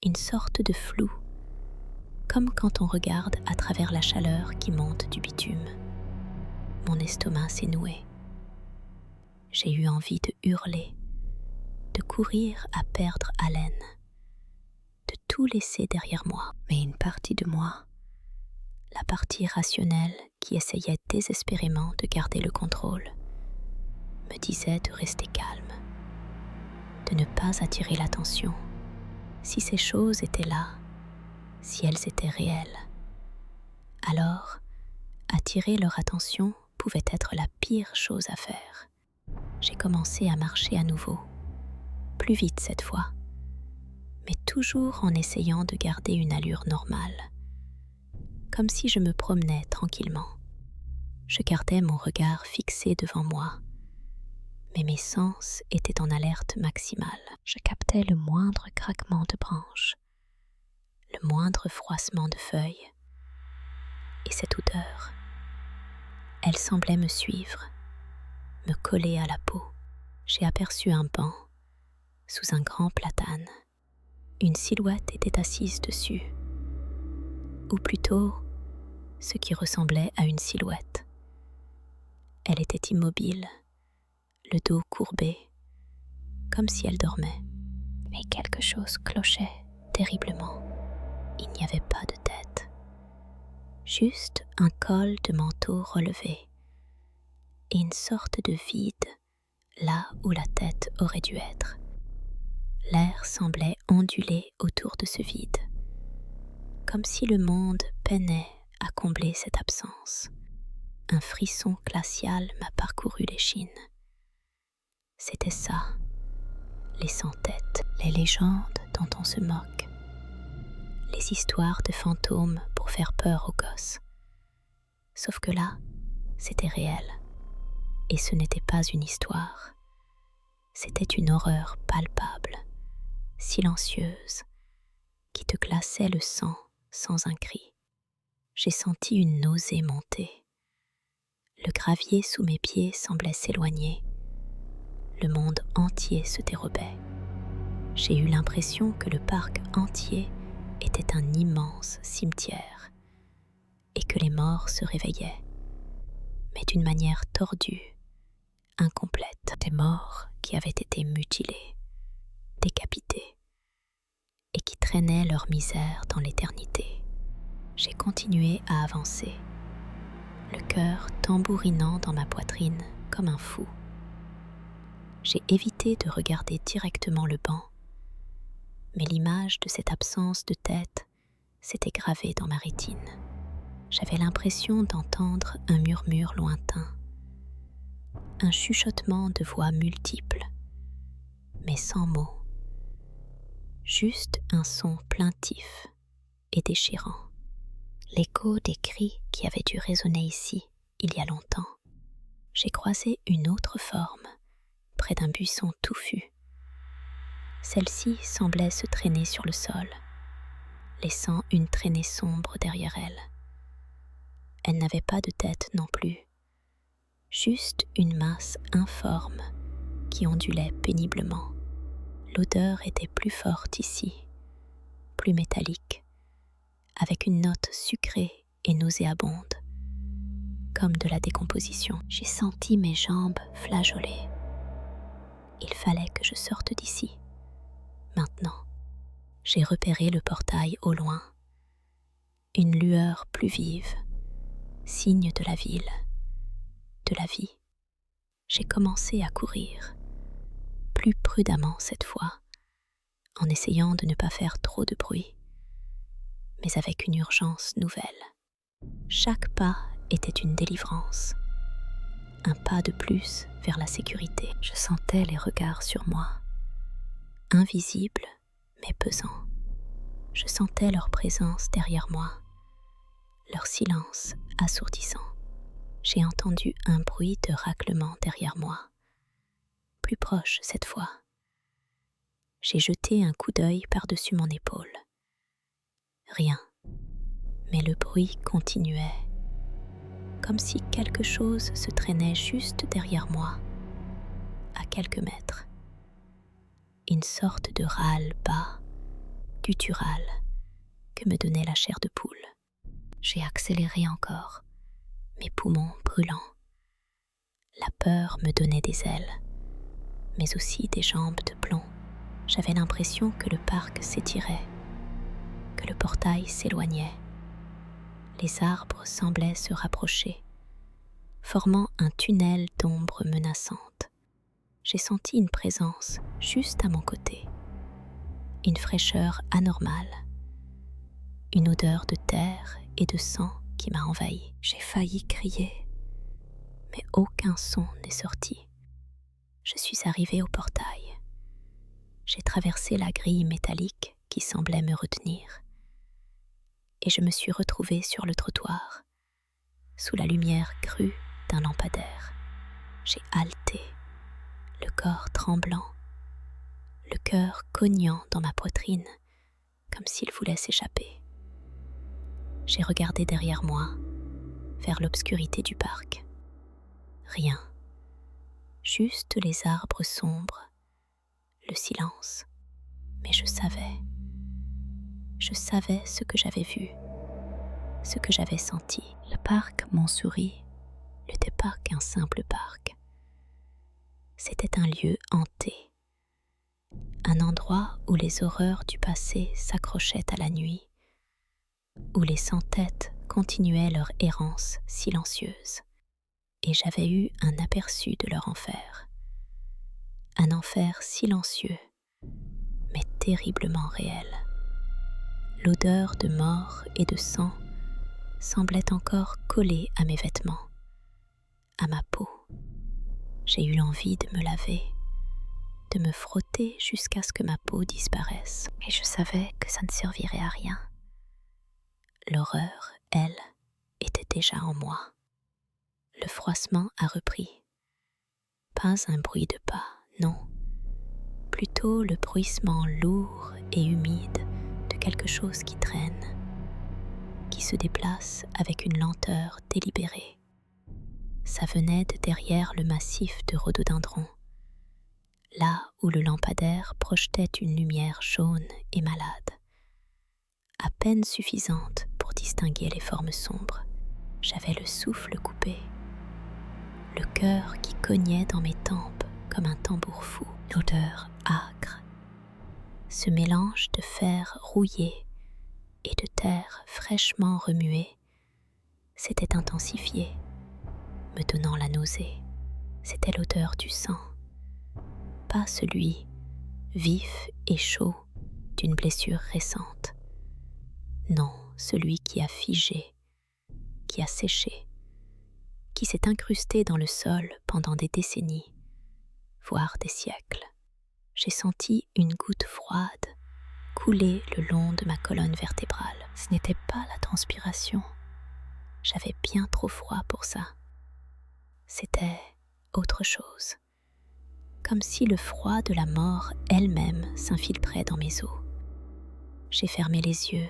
une sorte de flou, comme quand on regarde à travers la chaleur qui monte du bitume. Mon estomac s'est noué. J'ai eu envie de hurler, de courir à perdre haleine, de tout laisser derrière moi. Mais une partie de moi, la partie rationnelle qui essayait désespérément de garder le contrôle, me disait de rester calme, de ne pas attirer l'attention. Si ces choses étaient là, si elles étaient réelles, alors attirer leur attention pouvait être la pire chose à faire. J'ai commencé à marcher à nouveau, plus vite cette fois, mais toujours en essayant de garder une allure normale, comme si je me promenais tranquillement. Je gardais mon regard fixé devant moi, mais mes sens étaient en alerte maximale. Je captais le moindre craquement de branches, le moindre froissement de feuilles, et cette odeur, elle semblait me suivre, me coller à la peau. J'ai aperçu un banc, sous un grand platane. Une silhouette était assise dessus, ou plutôt ce qui ressemblait à une silhouette. Elle était immobile, le dos courbé, comme si elle dormait. Mais quelque chose clochait terriblement. Il n'y avait pas de tête, juste un col de manteau relevé et une sorte de vide là où la tête aurait dû être. L'air semblait onduler autour de ce vide, comme si le monde peinait à combler cette absence. Un frisson glacial m'a parcouru l'échine. C'était ça, les sans-têtes, les légendes dont on se moque, les histoires de fantômes pour faire peur aux gosses. Sauf que là, c'était réel. Et ce n'était pas une histoire. C'était une horreur palpable, silencieuse, qui te glaçait le sang sans un cri. J'ai senti une nausée monter. Le gravier sous mes pieds semblait s'éloigner. Le monde entier se dérobait. J'ai eu l'impression que le parc entier était un immense cimetière et que les morts se réveillaient, mais d'une manière tordue, incomplète. Des morts qui avaient été mutilés, décapités et qui traînaient leur misère dans l'éternité. J'ai continué à avancer, le cœur tambourinant dans ma poitrine comme un fou. J'ai évité de regarder directement le banc, mais l'image de cette absence de tête s'était gravée dans ma rétine. J'avais l'impression d'entendre un murmure lointain, un chuchotement de voix multiples, mais sans mots, juste un son plaintif et déchirant, l'écho des cris qui avaient dû résonner ici il y a longtemps. J'ai croisé une autre forme, près d'un buisson touffu. Celle-ci semblait se traîner sur le sol, laissant une traînée sombre derrière elle. Elle n'avait pas de tête non plus, juste une masse informe qui ondulait péniblement. L'odeur était plus forte ici, plus métallique, avec une note sucrée et nauséabonde, comme de la décomposition. J'ai senti mes jambes flageoler. Il fallait que je sorte d'ici. Maintenant, j'ai repéré le portail au loin. Une lueur plus vive, signe de la ville, de la vie. J'ai commencé à courir, plus prudemment cette fois, en essayant de ne pas faire trop de bruit, mais avec une urgence nouvelle. Chaque pas était une délivrance, un pas de plus vers la sécurité. Je sentais les regards sur moi, invisibles mais pesants. Je sentais leur présence derrière moi, leur silence assourdissant. J'ai entendu un bruit de raclement derrière moi, plus proche cette fois. J'ai jeté un coup d'œil par-dessus mon épaule. Rien, mais le bruit continuait, comme si quelque chose se traînait juste derrière moi, à quelques mètres. Une sorte de râle bas, guttural, que me donnait la chair de poule. J'ai accéléré encore, mes poumons brûlants. La peur me donnait des ailes, mais aussi des jambes de plomb. J'avais l'impression que le parc s'étirait, que le portail s'éloignait. Les arbres semblaient se rapprocher, formant un tunnel d'ombre menaçante. J'ai senti une présence juste à mon côté, une fraîcheur anormale, une odeur de terre et de sang qui m'a envahi. J'ai failli crier, mais aucun son n'est sorti. Je suis arrivée au portail. J'ai traversé la grille métallique qui semblait me retenir, et je me suis retrouvée sur le trottoir, sous la lumière crue d'un lampadaire. J'ai haleté, le corps tremblant, le cœur cognant dans ma poitrine, comme s'il voulait s'échapper. J'ai regardé derrière moi, vers l'obscurité du parc. Rien, juste les arbres sombres, le silence. Mais je savais ce que j'avais vu, ce que j'avais senti. Le parc m'en sourit, n'était pas qu'un simple parc. C'était un lieu hanté, un endroit où les horreurs du passé s'accrochaient à la nuit, où les sans-têtes continuaient leur errance silencieuse. Et j'avais eu un aperçu de leur enfer. Un enfer silencieux, mais terriblement réel. L'odeur de mort et de sang semblait encore collée à mes vêtements, à ma peau. J'ai eu l'envie de me laver, de me frotter jusqu'à ce que ma peau disparaisse. Et je savais que ça ne servirait à rien. L'horreur, elle, était déjà en moi. Le froissement a repris. Pas un bruit de pas, non. Plutôt le bruissement lourd et humide de quelque chose qui traîne, qui se déplace avec une lenteur délibérée. Ça venait de derrière le massif de rhododendrons, là où le lampadaire projetait une lumière jaune et malade, à peine suffisante pour distinguer les formes sombres. J'avais le souffle coupé, le cœur qui cognait dans mes tempes comme un tambour fou, l'odeur âcre. Ce mélange de fer rouillé et de terre fraîchement remuée s'était intensifié, me donnant la nausée. C'était l'odeur du sang, pas celui vif et chaud d'une blessure récente. Non, celui qui a figé, qui a séché, qui s'est incrusté dans le sol pendant des décennies, voire des siècles. J'ai senti une goutte froide couler le long de ma colonne vertébrale. Ce n'était pas la transpiration. J'avais bien trop froid pour ça. C'était autre chose. Comme si le froid de la mort elle-même s'infiltrait dans mes os. J'ai fermé les yeux,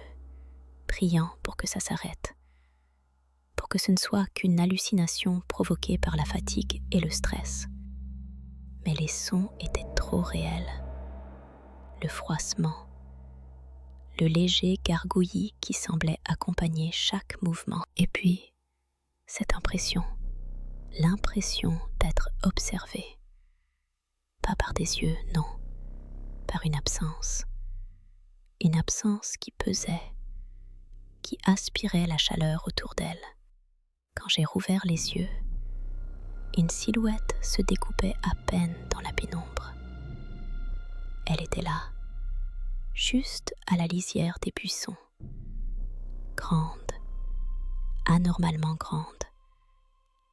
priant pour que ça s'arrête, pour que ce ne soit qu'une hallucination provoquée par la fatigue et le stress. Mais les sons étaient trop réels. Le froissement, le léger gargouillis qui semblait accompagner chaque mouvement. Et puis, cette impression, l'impression d'être observé. Pas par des yeux, non, par une absence. Une absence qui pesait, qui aspirait la chaleur autour d'elle. Quand j'ai rouvert les yeux, une silhouette se découpait à peine dans la pénombre. Elle était là, juste à la lisière des buissons. Grande, anormalement grande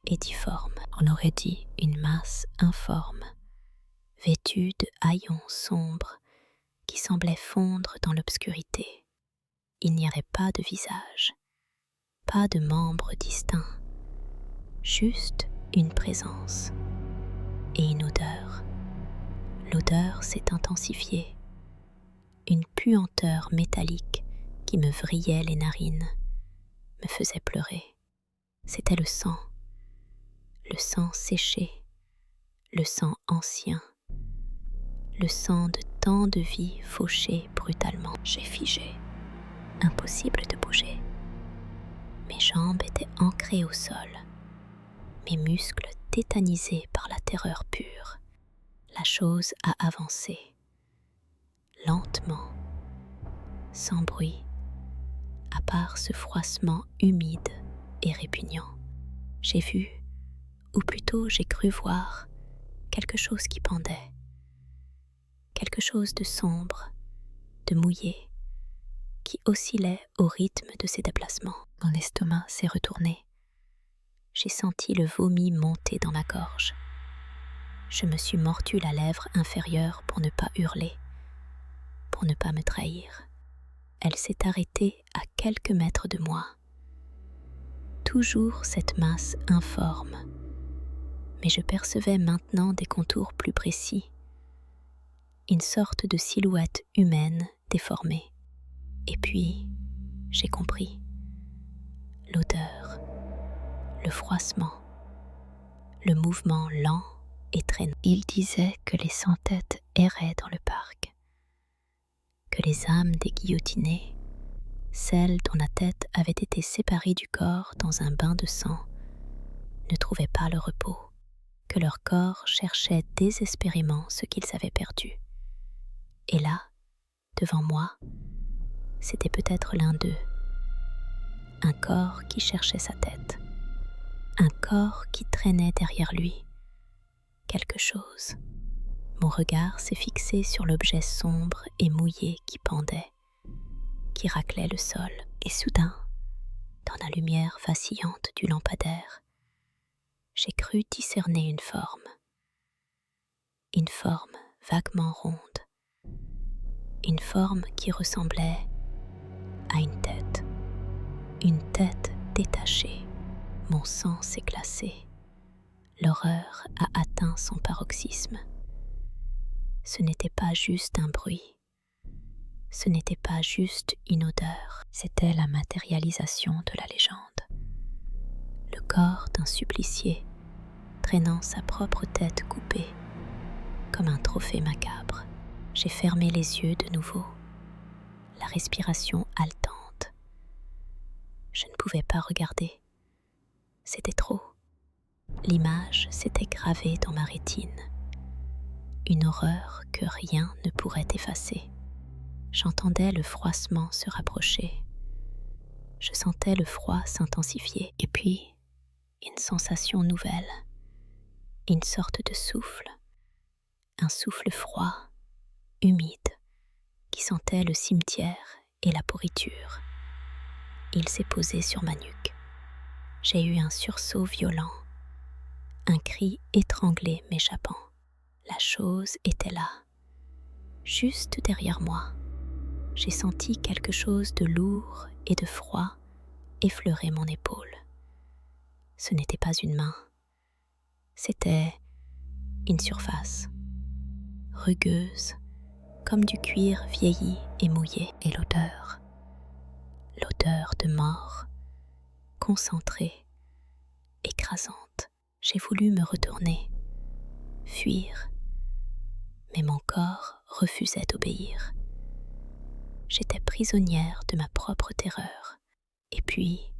et difforme. On aurait dit une masse informe, vêtue de haillons sombres qui semblaient fondre dans l'obscurité. Il n'y avait pas de visage, pas de membres distincts, juste une présence et une odeur. L'odeur s'est intensifiée, une puanteur métallique qui me vrillait les narines, me faisait pleurer. C'était le sang séché, le sang ancien, le sang de tant de vies fauchées brutalement. J'ai figé, impossible de bouger. Mes jambes étaient ancrées au sol, mes muscles tétanisés par la terreur pure. La chose a avancé, lentement, sans bruit, à part ce froissement humide et répugnant. J'ai vu, ou plutôt j'ai cru voir, quelque chose qui pendait, quelque chose de sombre, de mouillé, qui oscillait au rythme de ses déplacements. Mon estomac s'est retourné. J'ai senti le vomi monter dans la gorge. Je me suis mordu la lèvre inférieure pour ne pas hurler, pour ne pas me trahir. Elle s'est arrêtée à quelques mètres de moi. Toujours cette masse informe, mais je percevais maintenant des contours plus précis, une sorte de silhouette humaine déformée. Et puis, j'ai compris. L'odeur, le froissement, le mouvement lent et traînant. Il disait que les sans-têtes erraient dans le parc, que les âmes des guillotinés, celles dont la tête avait été séparée du corps dans un bain de sang, ne trouvaient pas le repos, que leur corps cherchait désespérément ce qu'ils avaient perdu. Et là, devant moi, c'était peut-être l'un d'eux, un corps qui cherchait sa tête, un corps qui traînait derrière lui, quelque chose. Mon regard s'est fixé sur l'objet sombre et mouillé qui pendait, qui raclait le sol, et soudain, dans la lumière vacillante du lampadaire, j'ai cru discerner une forme vaguement ronde, une forme qui ressemblait à une tête détachée. Mon sang s'est glacé, l'horreur a atteint son paroxysme. Ce n'était pas juste un bruit, ce n'était pas juste une odeur, c'était la matérialisation de la légende. Le corps d'un supplicié traînant sa propre tête coupée, comme un trophée macabre. J'ai fermé les yeux de nouveau, la respiration haletante. Je ne pouvais pas regarder, c'était trop. L'image s'était gravée dans ma rétine, une horreur que rien ne pourrait effacer. J'entendais le froissement se rapprocher. Je sentais le froid s'intensifier. Et puis, une sensation nouvelle, une sorte de souffle, un souffle froid, humide, qui sentait le cimetière et la pourriture. Il s'est posé sur ma nuque. J'ai eu un sursaut violent, un cri étranglé m'échappant. La chose était là, juste derrière moi. J'ai senti quelque chose de lourd et de froid effleurer mon épaule. Ce n'était pas une main, c'était une surface, rugueuse, comme du cuir vieilli et mouillé, et l'odeur de mort, concentrée, écrasante. J'ai voulu me retourner, fuir, mais mon corps refusait d'obéir. J'étais prisonnière de ma propre terreur. Et puis,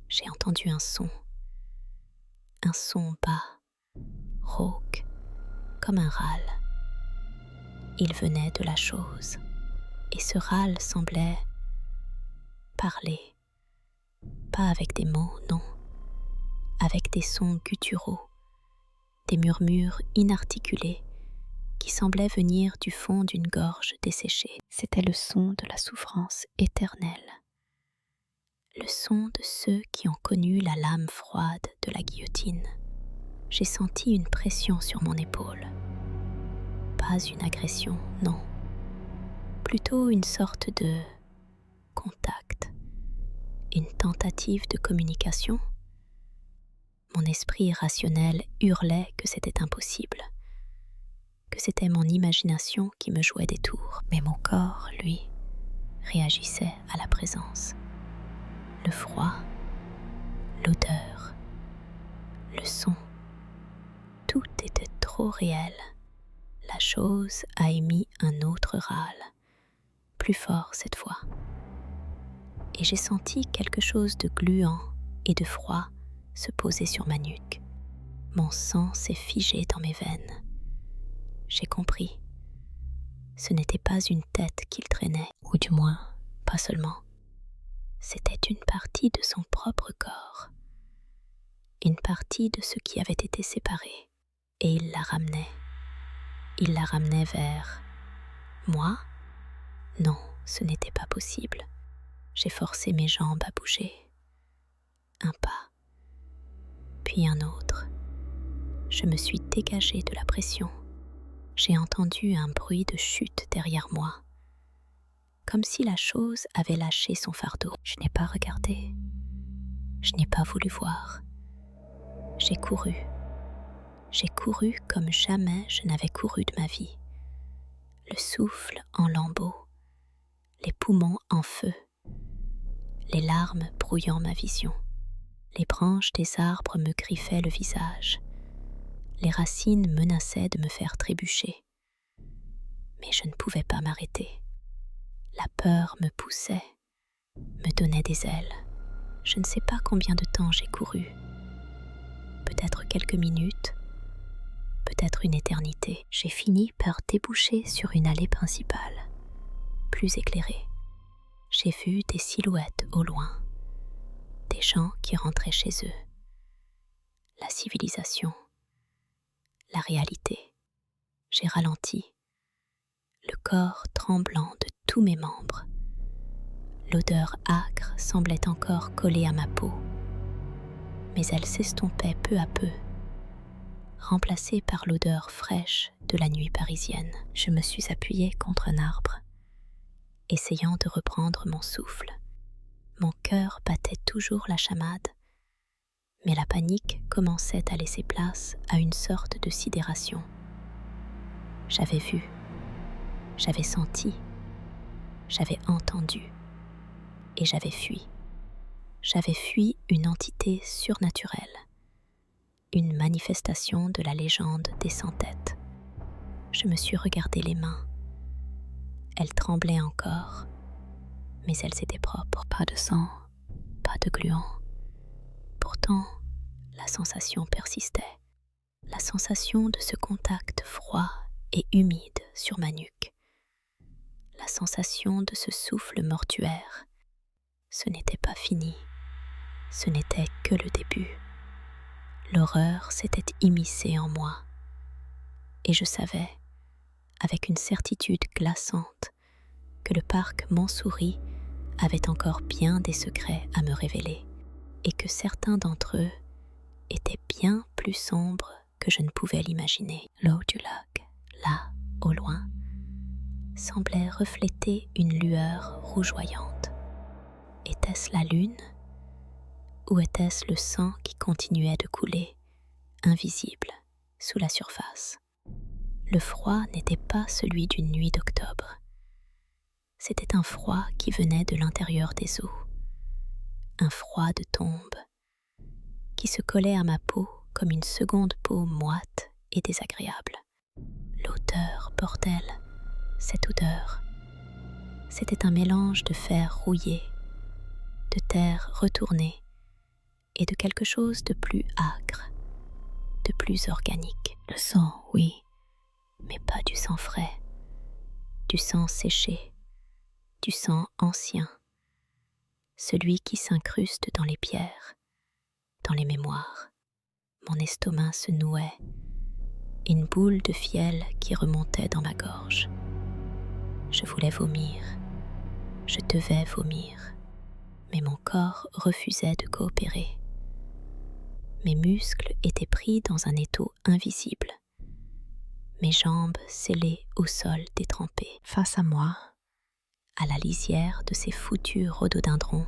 j'ai entendu un son bas, rauque, comme un râle. Il venait de la chose, et ce râle semblait parler, pas avec des mots, non, avec des sons gutturaux, des murmures inarticulés qui semblaient venir du fond d'une gorge desséchée. C'était le son de la souffrance éternelle, le son de ceux qui ont connu la lame froide de la guillotine. J'ai senti une pression sur mon épaule. Pas une agression, non. Plutôt une sorte de contact, une tentative de communication. Mon esprit rationnel hurlait que c'était impossible, que c'était mon imagination qui me jouait des tours. Mais mon corps, lui, réagissait à la présence. Le froid, l'odeur, le son, tout était trop réel. La chose a émis un autre râle, plus fort cette fois. Et j'ai senti quelque chose de gluant et de froid se poser sur ma nuque. Mon sang s'est figé dans mes veines. J'ai compris. Ce n'était pas une tête qu'il traînait, ou du moins, pas seulement. C'était une partie de son propre corps, une partie de ce qui avait été séparé, et il la ramenait. Il la ramenait vers moi. Non, ce n'était pas possible. J'ai forcé mes jambes à bouger. Un pas, puis un autre. Je me suis dégagée de la pression. J'ai entendu un bruit de chute derrière moi, comme si la chose avait lâché son fardeau. Je n'ai pas regardé. Je n'ai pas voulu voir. J'ai couru. J'ai couru comme jamais je n'avais couru de ma vie. Le souffle en lambeaux, les poumons en feu, les larmes brouillant ma vision. Les branches des arbres me griffaient le visage. Les racines menaçaient de me faire trébucher. Mais je ne pouvais pas m'arrêter. La peur me poussait, me donnait des ailes. Je ne sais pas combien de temps j'ai couru. Peut-être quelques minutes, peut-être une éternité. J'ai fini par déboucher sur une allée principale, plus éclairée. J'ai vu des silhouettes au loin, des gens qui rentraient chez eux. La civilisation, la réalité. J'ai ralenti, le corps tremblant de tous mes membres. L'odeur âcre semblait encore collée à ma peau, mais elle s'estompait peu à peu, remplacée par l'odeur fraîche de la nuit parisienne. Je me suis appuyée contre un arbre, essayant de reprendre mon souffle. Mon cœur battait toujours la chamade, mais la panique commençait à laisser place à une sorte de sidération. J'avais vu, j'avais senti, j'avais entendu, et j'avais fui. J'avais fui une entité surnaturelle, une manifestation de la légende des 100 têtes. Je me suis regardé les mains. Elles tremblaient encore, mais elles étaient propres. Pas de sang, pas de gluant. Pourtant, la sensation persistait. La sensation de ce contact froid et humide sur ma nuque. La sensation de ce souffle mortuaire. Ce n'était pas fini. Ce n'était que le début. L'horreur s'était immiscée en moi. Et je savais, avec une certitude glaçante, que le parc Montsouris avait encore bien des secrets à me révéler, et que certains d'entre eux étaient bien plus sombres que je ne pouvais l'imaginer. L'eau du lac, là, au loin, semblait refléter une lueur rougeoyante. Était-ce la lune? Ou était-ce le sang qui continuait de couler, invisible, sous la surface? Le froid n'était pas celui d'une nuit d'octobre. C'était un froid qui venait de l'intérieur des eaux, un froid de tombe, qui se collait à ma peau comme une seconde peau moite et désagréable. L'odeur, bordel, cette odeur. C'était un mélange de fer rouillé, de terre retournée et de quelque chose de plus âcre, de plus organique. Le sang, oui, mais pas du sang frais, du sang séché, du sang ancien, celui qui s'incruste dans les pierres, dans les mémoires. Mon estomac se nouait, une boule de fiel qui remontait dans ma gorge. Je voulais vomir, je devais vomir, mais mon corps refusait de coopérer. Mes muscles étaient pris dans un étau invisible, mes jambes scellées au sol détrempé. Face à moi, à la lisière de ces foutus rhododendrons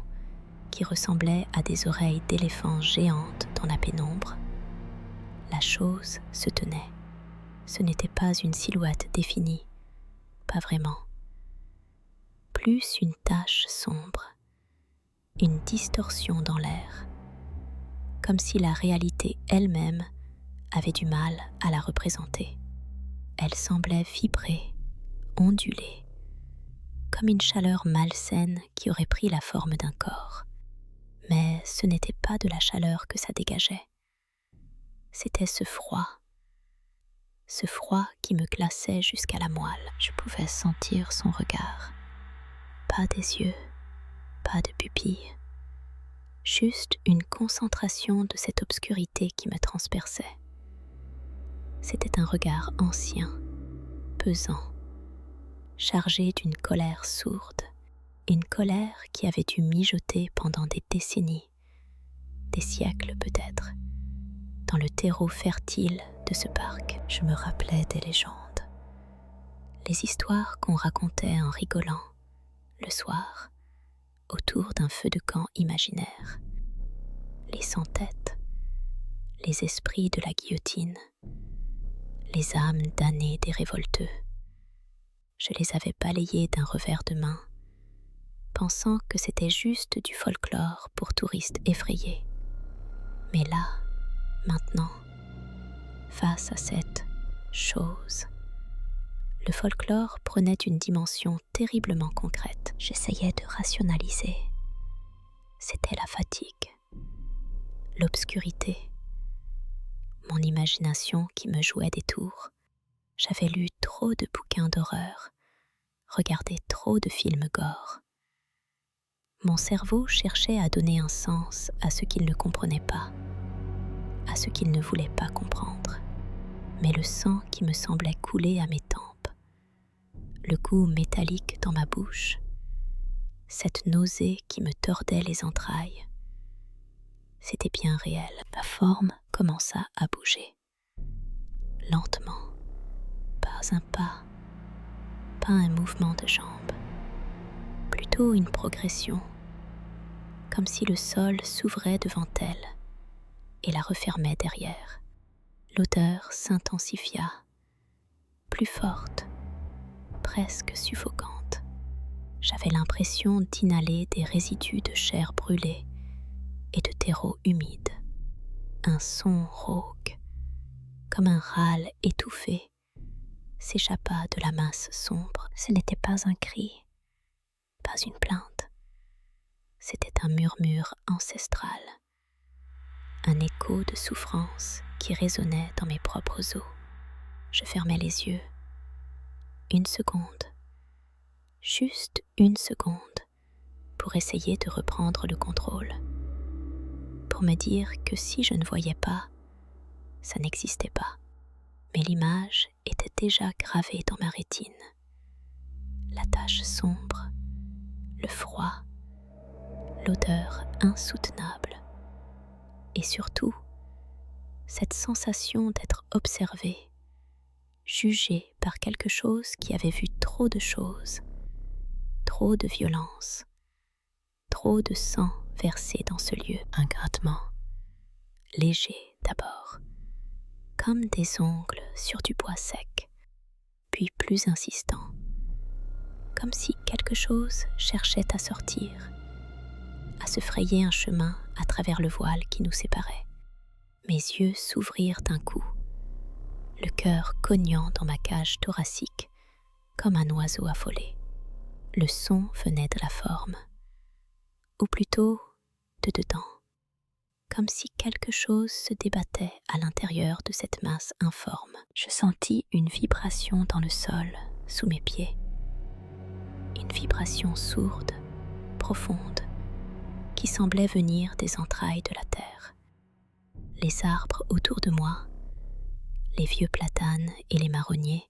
qui ressemblaient à des oreilles d'éléphant géantes dans la pénombre, la chose se tenait. Ce n'était pas une silhouette définie, pas vraiment. Plus une tache sombre, une distorsion dans l'air, comme si la réalité elle-même avait du mal à la représenter. Elle semblait vibrer, onduler, comme une chaleur malsaine qui aurait pris la forme d'un corps. Mais ce n'était pas de la chaleur que ça dégageait. C'était ce froid qui me glaçait jusqu'à la moelle. Je pouvais sentir son regard. Pas des yeux, pas de pupilles, juste une concentration de cette obscurité qui me transperçait. C'était un regard ancien, pesant, chargé d'une colère sourde, une colère qui avait dû mijoter pendant des décennies, des siècles peut-être, dans le terreau fertile de ce parc. Je me rappelais des légendes, les histoires qu'on racontait en rigolant, le soir, autour d'un feu de camp imaginaire, les sans-têtes, les esprits de la guillotine, les âmes damnées des révolteux. Je les avais balayés d'un revers de main, pensant que c'était juste du folklore pour touristes effrayés. Mais là, maintenant, face à cette chose, le folklore prenait une dimension terriblement concrète. J'essayais de rationaliser. C'était la fatigue, l'obscurité, mon imagination qui me jouait des tours. J'avais lu trop de bouquins d'horreur, regardé trop de films gore. Mon cerveau cherchait à donner un sens à ce qu'il ne comprenait pas, à ce qu'il ne voulait pas comprendre. Mais le sang qui me semblait couler à mes tempes, le goût métallique dans ma bouche, cette nausée qui me tordait les entrailles, c'était bien réel. Ma forme commença à bouger, lentement, pas un pas, pas un mouvement de jambe, plutôt une progression, comme si le sol s'ouvrait devant elle et la refermait derrière. L'odeur s'intensifia, plus forte, presque suffocante. J'avais l'impression d'inhaler des résidus de chair brûlée et de terreau humide. Un son rauque, comme un râle étouffé, s'échappa de la masse sombre. Ce n'était pas un cri, pas une plainte. C'était un murmure ancestral, un écho de souffrance qui résonnait dans mes propres os. Je fermais les yeux. Une seconde, juste une seconde, pour essayer de reprendre le contrôle, pour me dire que si je ne voyais pas, ça n'existait pas. Mais l'image était déjà gravée dans ma rétine. La tache sombre, le froid, l'odeur insoutenable, et surtout, cette sensation d'être observé, jugé par quelque chose qui avait vu trop de choses, trop de violence, trop de sang versé dans ce lieu. Un grattement, léger d'abord, comme des ongles sur du bois sec, puis plus insistant, comme si quelque chose cherchait à sortir, à se frayer un chemin à travers le voile qui nous séparait. Mes yeux s'ouvrirent d'un coup, le cœur cognant dans ma cage thoracique comme un oiseau affolé. Le son venait de la forme, ou plutôt de dedans, comme si quelque chose se débattait à l'intérieur de cette masse informe. Je sentis une vibration dans le sol, sous mes pieds. Une vibration sourde, profonde, qui semblait venir des entrailles de la terre. Les arbres autour de moi, les vieux platanes et les marronniers,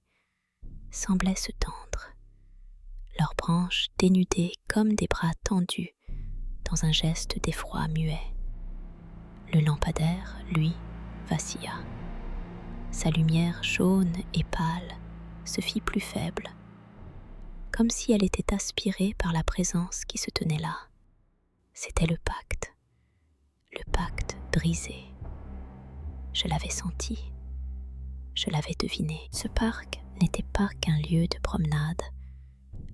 semblaient se tendre, leurs branches dénudées comme des bras tendus dans un geste d'effroi muet. Le lampadaire, lui, vacilla. Sa lumière jaune et pâle se fit plus faible, comme si elle était aspirée par la présence qui se tenait là. C'était le pacte brisé. Je l'avais senti, je l'avais deviné. Ce parc n'était pas qu'un lieu de promenade,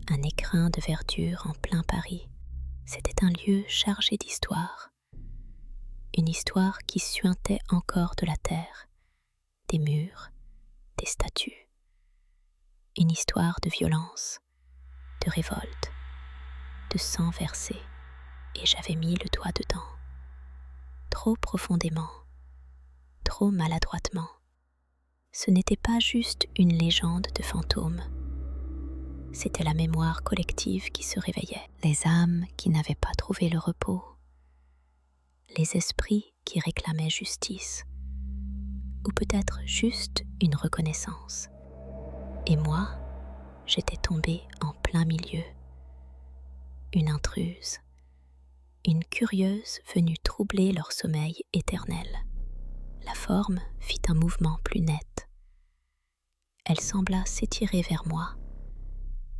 un écrin de verdure en plein Paris. C'était un lieu chargé d'histoire, une histoire qui suintait encore de la terre, des murs, des statues. Une histoire de violence, de révolte, de sang versé, et j'avais mis le doigt dedans. Trop profondément, trop maladroitement. Ce n'était pas juste une légende de fantômes. C'était la mémoire collective qui se réveillait, les âmes qui n'avaient pas trouvé le repos, les esprits qui réclamaient justice, ou peut-être juste une reconnaissance. Et moi, j'étais tombée en plein milieu. Une intruse, une curieuse venue troubler leur sommeil éternel. La forme fit un mouvement plus net. Elle sembla s'étirer vers moi,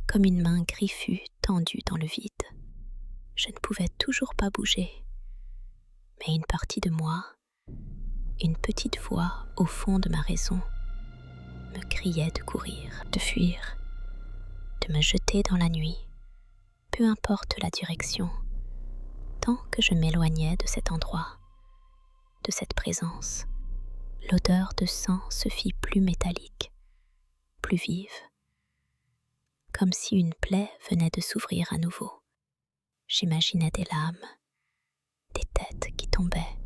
comme une main griffue tendue dans le vide. Je ne pouvais toujours pas bouger, mais une partie de moi, une petite voix au fond de ma raison, me criait de courir, de fuir, de me jeter dans la nuit, peu importe la direction, tant que je m'éloignais de cet endroit, de cette présence. L'odeur de sang se fit plus métallique, plus vive, comme si une plaie venait de s'ouvrir à nouveau. J'imaginais des lames, des têtes qui tombaient,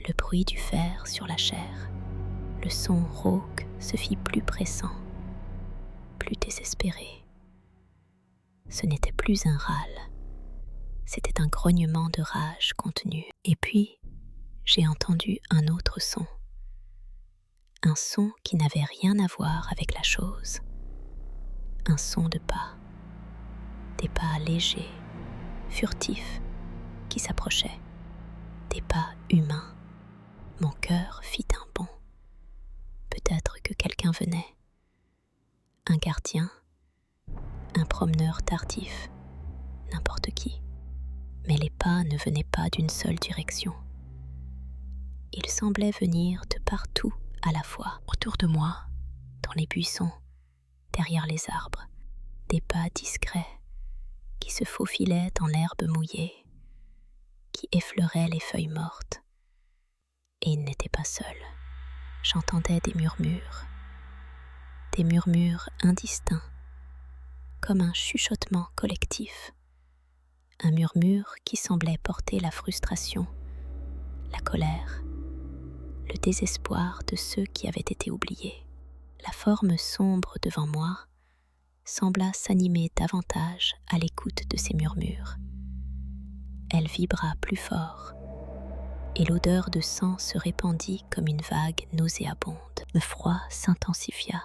le bruit du fer sur la chair. Le son rauque se fit plus pressant, plus désespéré. Ce n'était plus un râle, c'était un grognement de rage contenue. Et puis, j'ai entendu un autre son. Un son qui n'avait rien à voir avec la chose. Un son de pas. Des pas légers, furtifs, qui s'approchaient. Des pas humains. Mon cœur fit un bond. Peut-être que quelqu'un venait. Un gardien, un promeneur tardif, n'importe qui. Mais les pas ne venaient pas d'une seule direction. Ils semblaient venir de partout à la fois, autour de moi, dans les buissons, derrière les arbres, des pas discrets qui se faufilaient dans l'herbe mouillée, qui effleuraient les feuilles mortes. Et ils n'étaient pas seuls. J'entendais des murmures indistincts, comme un chuchotement collectif, un murmure qui semblait porter la frustration, la colère, le désespoir de ceux qui avaient été oubliés. La forme sombre devant moi sembla s'animer davantage à l'écoute de ces murmures. Elle vibra plus fort, et l'odeur de sang se répandit comme une vague nauséabonde. Le froid s'intensifia,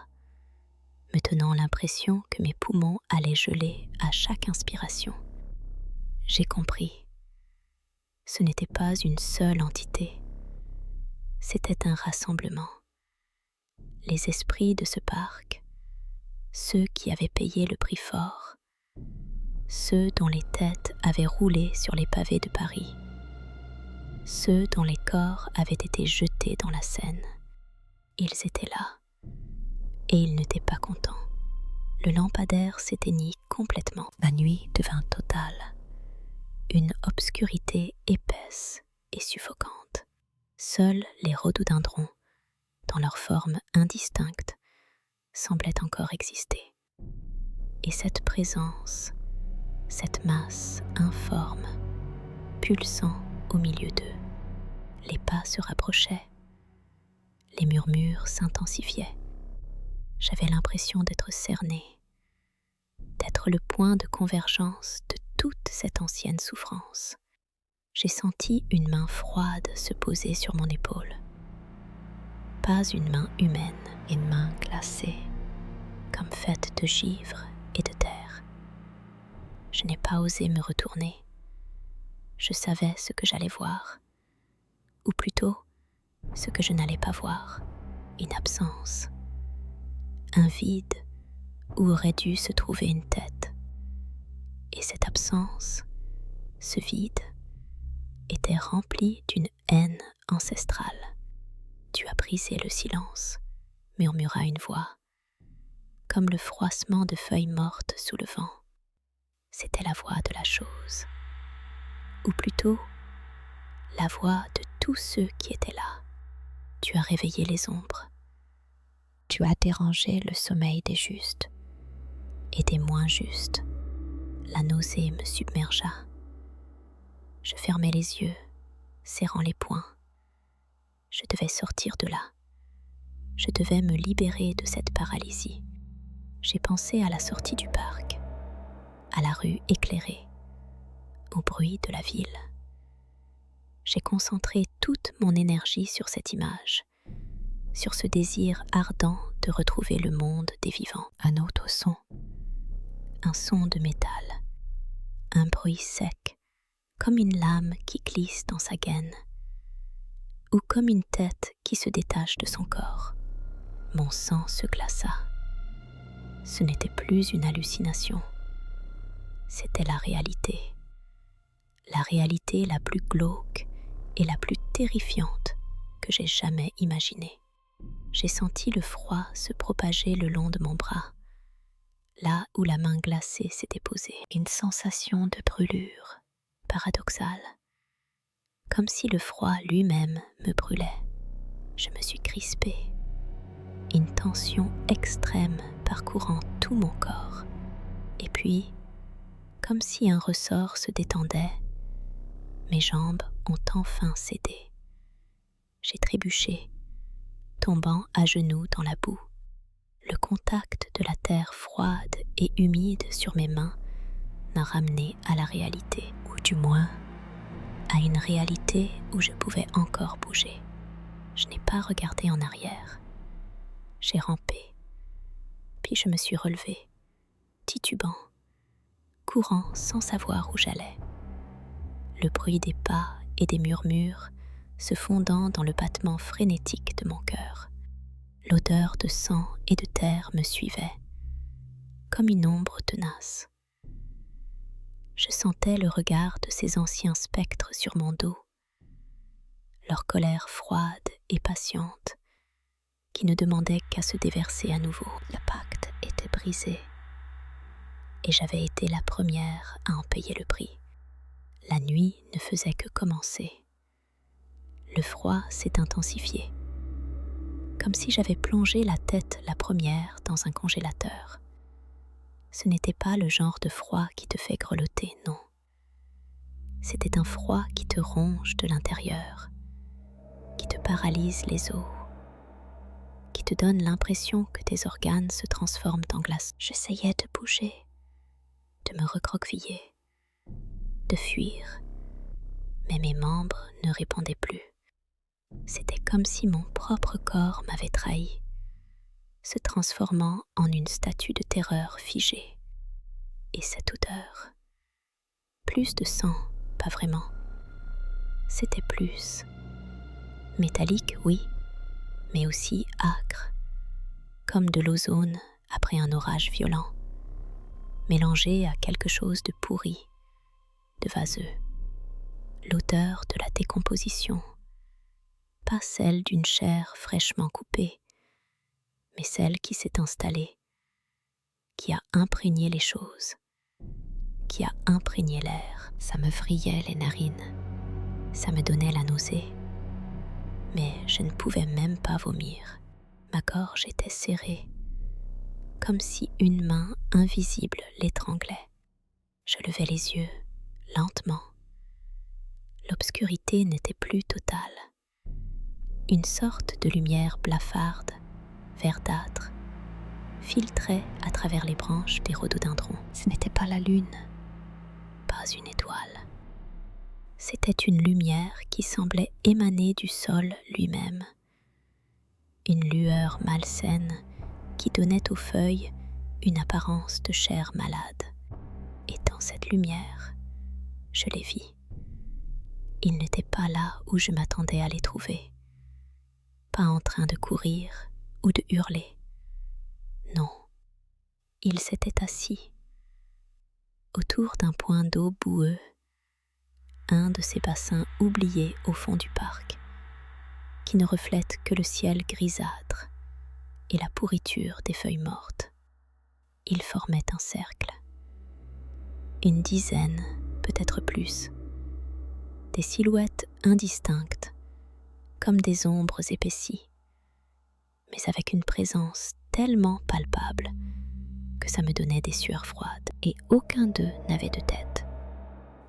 me donnant l'impression que mes poumons allaient geler à chaque inspiration. J'ai compris. Ce n'était pas une seule entité. C'était un rassemblement. Les esprits de ce parc, ceux qui avaient payé le prix fort, ceux dont les têtes avaient roulé sur les pavés de Paris, ceux dont les corps avaient été jetés dans la Seine. Ils étaient là, et ils n'étaient pas contents. Le lampadaire s'éteignit complètement. La nuit devint totale. Une obscurité épaisse et suffocante. Seuls les rhododendrons, dans leur forme indistincte, semblaient encore exister. Et cette présence, cette masse informe, pulsant au milieu d'eux, les pas se rapprochaient, les murmures s'intensifiaient. J'avais l'impression d'être cerné, d'être le point de convergence de toute cette ancienne souffrance. J'ai senti une main froide se poser sur mon épaule. Pas une main humaine, une main glacée, comme faite de givre et de terre. Je n'ai pas osé me retourner. Je savais ce que j'allais voir, ou plutôt ce que je n'allais pas voir, une absence, un vide où aurait dû se trouver une tête. Et cette absence, ce vide, était rempli d'une haine ancestrale. Tu as brisé le silence, murmura une voix, comme le froissement de feuilles mortes sous le vent. C'était la voix de la chose, ou plutôt la voix de tous ceux qui étaient là. Tu as réveillé les ombres, tu as dérangé le sommeil des justes et des moins justes. La nausée me submergea. Je fermai les yeux, serrant les poings. Je devais sortir de là. Je devais me libérer de cette paralysie. J'ai pensé à la sortie du parc, à la rue éclairée, au bruit de la ville. J'ai concentré toute mon énergie sur cette image, sur ce désir ardent de retrouver le monde des vivants. Un autre son, un son de métal, un bruit sec, comme une lame qui glisse dans sa gaine, ou comme une tête qui se détache de son corps. Mon sang se glaça. Ce n'était plus une hallucination, c'était la réalité la plus glauque et la plus terrifiante que j'ai jamais imaginée. J'ai senti le froid se propager le long de mon bras, là où la main glacée s'était posée. Une sensation de brûlure, paradoxale, comme si le froid lui-même me brûlait. Je me suis crispée, une tension extrême parcourant tout mon corps. Et puis, comme si un ressort se détendait, mes jambes ont enfin cédé. J'ai trébuché, tombant à genoux dans la boue. Le contact de la terre froide et humide sur mes mains m'a ramené à la réalité, ou du moins à une réalité où je pouvais encore bouger. Je n'ai pas regardé en arrière. J'ai rampé, puis je me suis relevée, titubant, courant sans savoir où j'allais. Le bruit des pas et des murmures se fondant dans le battement frénétique de mon cœur. L'odeur de sang et de terre me suivait, comme une ombre tenace. Je sentais le regard de ces anciens spectres sur mon dos, leur colère froide et patiente, qui ne demandait qu'à se déverser à nouveau. Le pacte était brisé, et j'avais été la première à en payer le prix. La nuit ne faisait que commencer. Le froid s'est intensifié, comme si j'avais plongé la tête la première dans un congélateur. Ce n'était pas le genre de froid qui te fait grelotter, non. C'était un froid qui te ronge de l'intérieur, qui te paralyse les os, qui te donne l'impression que tes organes se transforment en glace. J'essayais de bouger, de me recroqueviller, de fuir, mais mes membres ne répondaient plus. C'était comme si mon propre corps m'avait trahi, se transformant en une statue de terreur figée. Et cette odeur, plus de sang, pas vraiment. C'était plus métallique, oui, mais aussi âcre, comme de l'ozone après un orage violent, mélangé à quelque chose de pourri, de vaseux. L'odeur de la décomposition, pas celle d'une chair fraîchement coupée, mais celle qui s'est installée, qui a imprégné les choses, qui a imprégné l'air. Ça me vrillait les narines, ça me donnait la nausée. mais je ne pouvais même pas vomir. Ma gorge était serrée, comme si une main invisible l'étranglait. Je levai les yeux, lentement. L'obscurité n'était plus totale. Une sorte de lumière blafarde, verdâtre, filtrait à travers les branches des rhododendrons. Ce n'était pas la lune, pas une étoile. C'était une lumière qui semblait émaner du sol lui-même. Une lueur malsaine qui donnait aux feuilles une apparence de chair malade. Et dans cette lumière, je les vis. Ils n'étaient pas là où je m'attendais à les trouver. Pas en train de courir ou de hurler. Non, ils s'étaient assis autour d'un point d'eau boueux, un de ces bassins oubliés au fond du parc, qui ne reflètent que le ciel grisâtre et la pourriture des feuilles mortes. Ils formaient un cercle. Une dizaine, peut-être plus. Des silhouettes indistinctes, comme des ombres épaissies, mais avec une présence tellement palpable que ça me donnait des sueurs froides, et aucun d'eux n'avait de tête.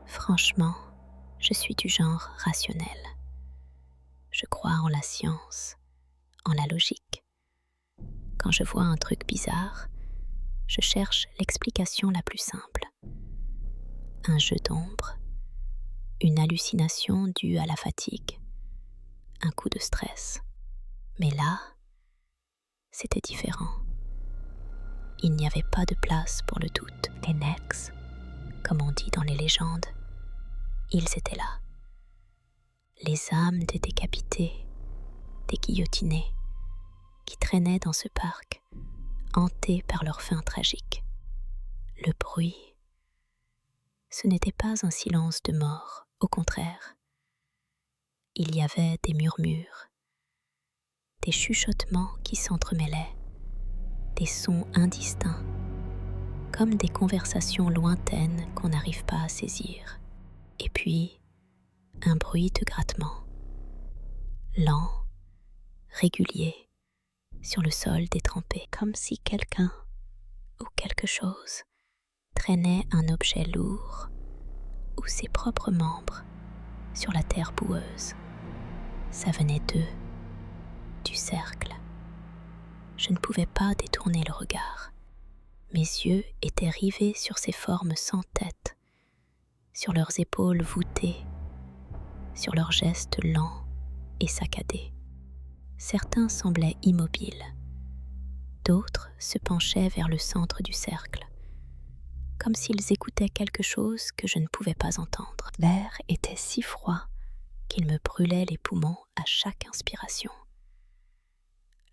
Franchement, je suis du genre rationnel. Je crois en la science, en la logique. Quand je vois un truc bizarre, je cherche l'explication la plus simple. Un jeu d'ombre, une hallucination due à la fatigue, un coup de stress. Mais là, c'était différent. Il n'y avait pas de place pour le doute. Les Nex, comme on dit dans les légendes, ils étaient là. Les âmes des décapités, des guillotinés, qui traînaient dans ce parc, hantés par leur fin tragique. Le bruit, ce n'était pas un silence de mort, au contraire. Il y avait des murmures, des chuchotements qui s'entremêlaient, des sons indistincts, comme des conversations lointaines qu'on n'arrive pas à saisir. Et puis, un bruit de grattement, lent, régulier, sur le sol détrempé, comme si quelqu'un ou quelque chose traînait un objet lourd ou ses propres membres sur la terre boueuse. Ça venait d'eux, du cercle. Je ne pouvais pas détourner le regard. Mes yeux étaient rivés sur ces formes sans tête, sur leurs épaules voûtées, sur leurs gestes lents et saccadés. Certains semblaient immobiles, d'autres se penchaient vers le centre du cercle, comme s'ils écoutaient quelque chose que je ne pouvais pas entendre. L'air était si froid qu'il me brûlait les poumons à chaque inspiration.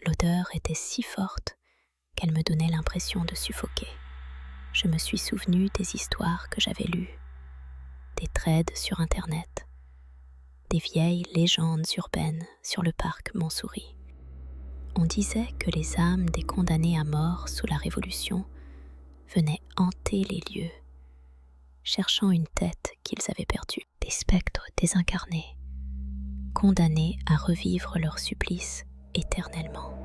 L'odeur était si forte qu'elle me donnait l'impression de suffoquer. Je me suis souvenu des histoires que j'avais lues, des threads sur Internet, des vieilles légendes urbaines sur le parc Montsouris. On disait que les âmes des condamnés à mort sous la Révolution venaient hanter les lieux, cherchant une tête qu'ils avaient perdue. Des spectres désincarnés, condamnés à revivre leur supplice éternellement.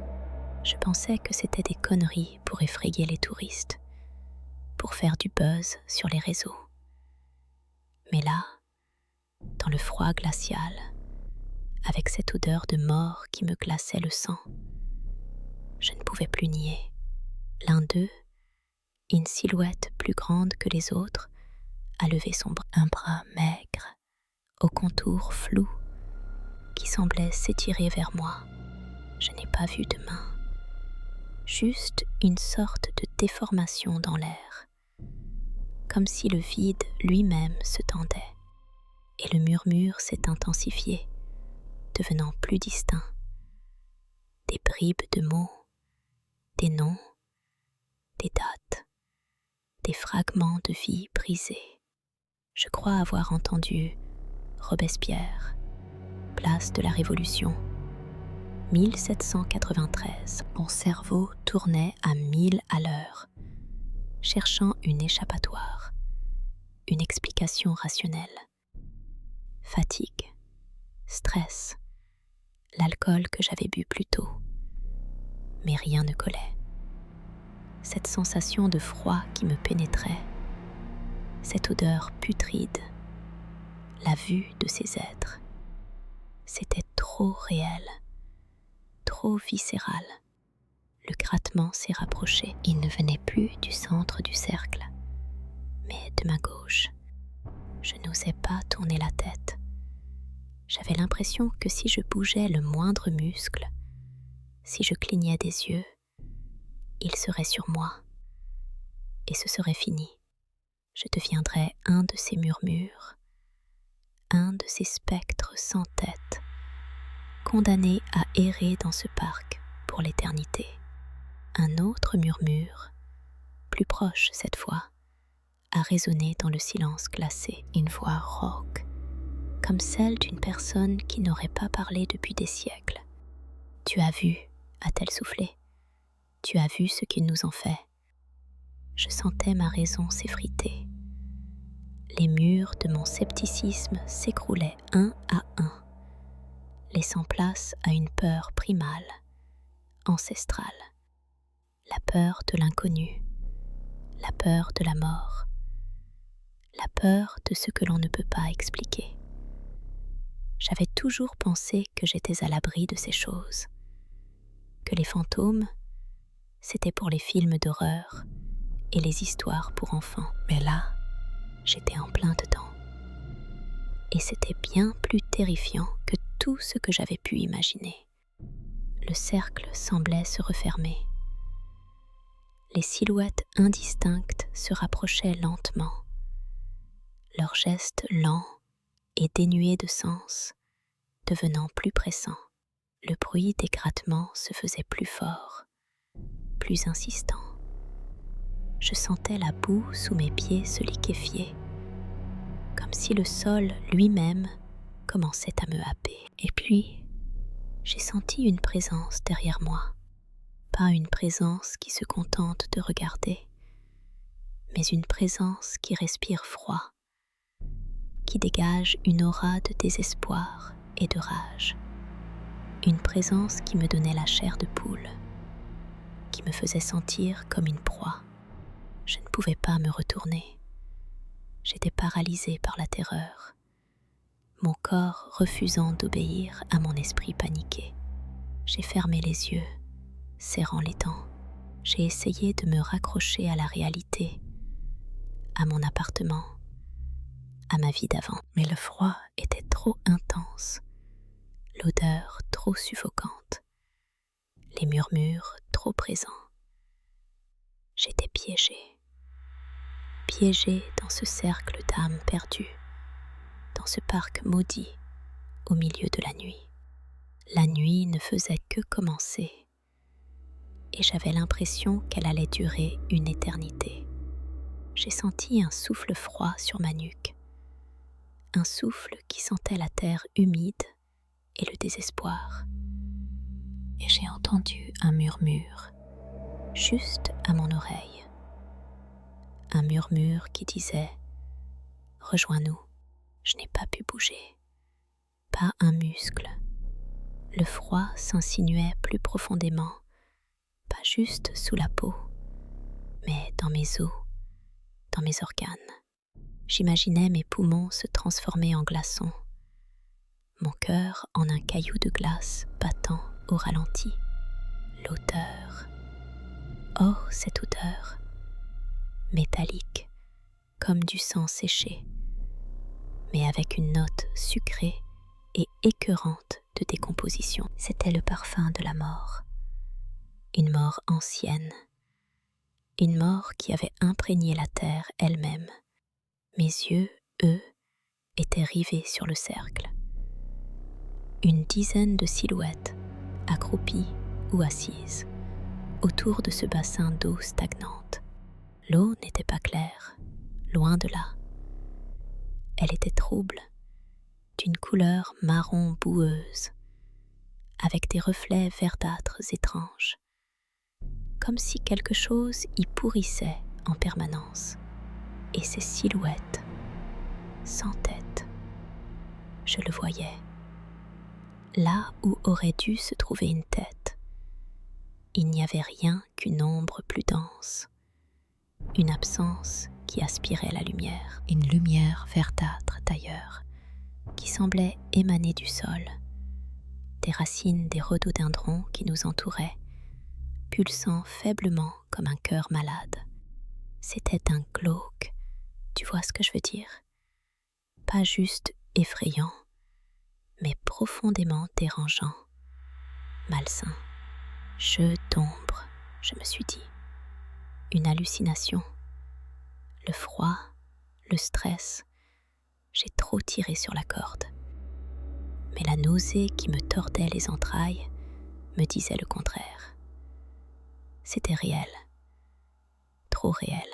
Je pensais que c'était des conneries pour effrayer les touristes, pour faire du buzz sur les réseaux. Mais là, dans le froid glacial, avec cette odeur de mort qui me glaçait le sang, je ne pouvais plus nier. L'un d'eux, une silhouette plus grande que les autres, a levé son bras. Un bras maigre, au contour flou, qui semblait s'étirer vers moi. Je n'ai pas vu de main, juste une sorte de déformation dans l'air, comme si le vide lui-même se tendait. Et le murmure s'est intensifié, devenant plus distinct. Des bribes de mots, des noms, des dates, des fragments de vie brisés. Je crois avoir entendu Robespierre, place de la Révolution, 1793. Mon cerveau tournait à 1000 à l'heure, cherchant une échappatoire, une explication rationnelle. Fatigue, stress, l'alcool que j'avais bu plus tôt. Mais rien ne collait. Cette sensation de froid qui me pénétrait, cette odeur putride, la vue de ces êtres, c'était trop réel, trop viscéral. Le grattement s'est rapproché. Il ne venait plus du centre du cercle, mais de ma gauche. Je n'osais pas tourner la tête. J'avais l'impression que si je bougeais le moindre muscle, si je clignais des yeux, il serait sur moi, et ce serait fini. Je deviendrais un de ces murmures, un de ces spectres sans tête, condamnés à errer dans ce parc pour l'éternité. Un autre murmure, plus proche cette fois, a résonné dans le silence glacé, une voix rauque, comme celle d'une personne qui n'aurait pas parlé depuis des siècles. « Tu as vu » a-t-elle soufflé. « Tu as vu ce qu'il nous en fait ?» Je sentais ma raison s'effriter. Les murs de mon scepticisme s'écroulaient un à un, laissant place à une peur primale, ancestrale. La peur de l'inconnu, la peur de la mort, la peur de ce que l'on ne peut pas expliquer. J'avais toujours pensé que j'étais à l'abri de ces choses, que les fantômes, c'était pour les films d'horreur et les histoires pour enfants. Mais là, j'étais en plein dedans. Et c'était bien plus terrifiant que tout ce que j'avais pu imaginer. Le cercle semblait se refermer. Les silhouettes indistinctes se rapprochaient lentement, leurs gestes lents et dénués de sens devenant plus pressants. Le bruit des grattements se faisait plus fort, plus insistant. Je sentais la boue sous mes pieds se liquéfier, comme si le sol lui-même commençait à me happer. Et puis, j'ai senti une présence derrière moi. Pas une présence qui se contente de regarder, mais une présence qui respire froid, qui dégage une aura de désespoir et de rage. Une présence qui me donnait la chair de poule, qui me faisait sentir comme une proie. Je ne pouvais pas me retourner. J'étais paralysée par la terreur, mon corps refusant d'obéir à mon esprit paniqué. J'ai fermé les yeux, serrant les dents. J'ai essayé de me raccrocher à la réalité, à mon appartement, à ma vie d'avant. Mais le froid était trop intense, l'odeur trop suffocante, les murmures trop présents. J'étais piégée dans ce cercle d'âmes perdues, dans ce parc maudit au milieu de la nuit. La nuit ne faisait que commencer, et j'avais l'impression qu'elle allait durer une éternité. J'ai senti un souffle froid sur ma nuque, un souffle qui sentait la terre humide et le désespoir. Et j'ai entendu un murmure, juste à mon oreille. Un murmure qui disait « Rejoins-nous ». Je n'ai pas pu bouger, pas un muscle. Le froid s'insinuait plus profondément, pas juste sous la peau, mais dans mes os, dans mes organes. J'imaginais mes poumons se transformer en glaçons, mon cœur en un caillou de glace battant au ralenti. L'odeur, oh cette odeur, métallique, comme du sang séché, mais avec une note sucrée et écœurante de décomposition. C'était le parfum de la mort, une mort ancienne, une mort qui avait imprégné la terre elle-même. Mes yeux, eux, étaient rivés sur le cercle. Une dizaine de silhouettes, accroupies ou assises, autour de ce bassin d'eau stagnante. L'eau n'était pas claire, loin de là. Elle était trouble, d'une couleur marron boueuse, avec des reflets verdâtres étranges, comme si quelque chose y pourrissait en permanence. Et ces silhouettes, sans tête, je le voyais, là où aurait dû se trouver une tête. Il n'y avait rien qu'une ombre plus dense, une absence qui aspirait la lumière, une lumière verdâtre d'ailleurs, qui semblait émaner du sol, des racines des rhododendrons qui nous entouraient, pulsant faiblement comme un cœur malade. C'était un glauque, tu vois ce que je veux dire? Pas juste effrayant, mais profondément dérangeant, malsain. Jeu d'ombre, je me suis dit. Une hallucination. Le froid, le stress, j'ai trop tiré sur la corde. Mais la nausée qui me tordait les entrailles me disait le contraire. C'était réel, trop réel.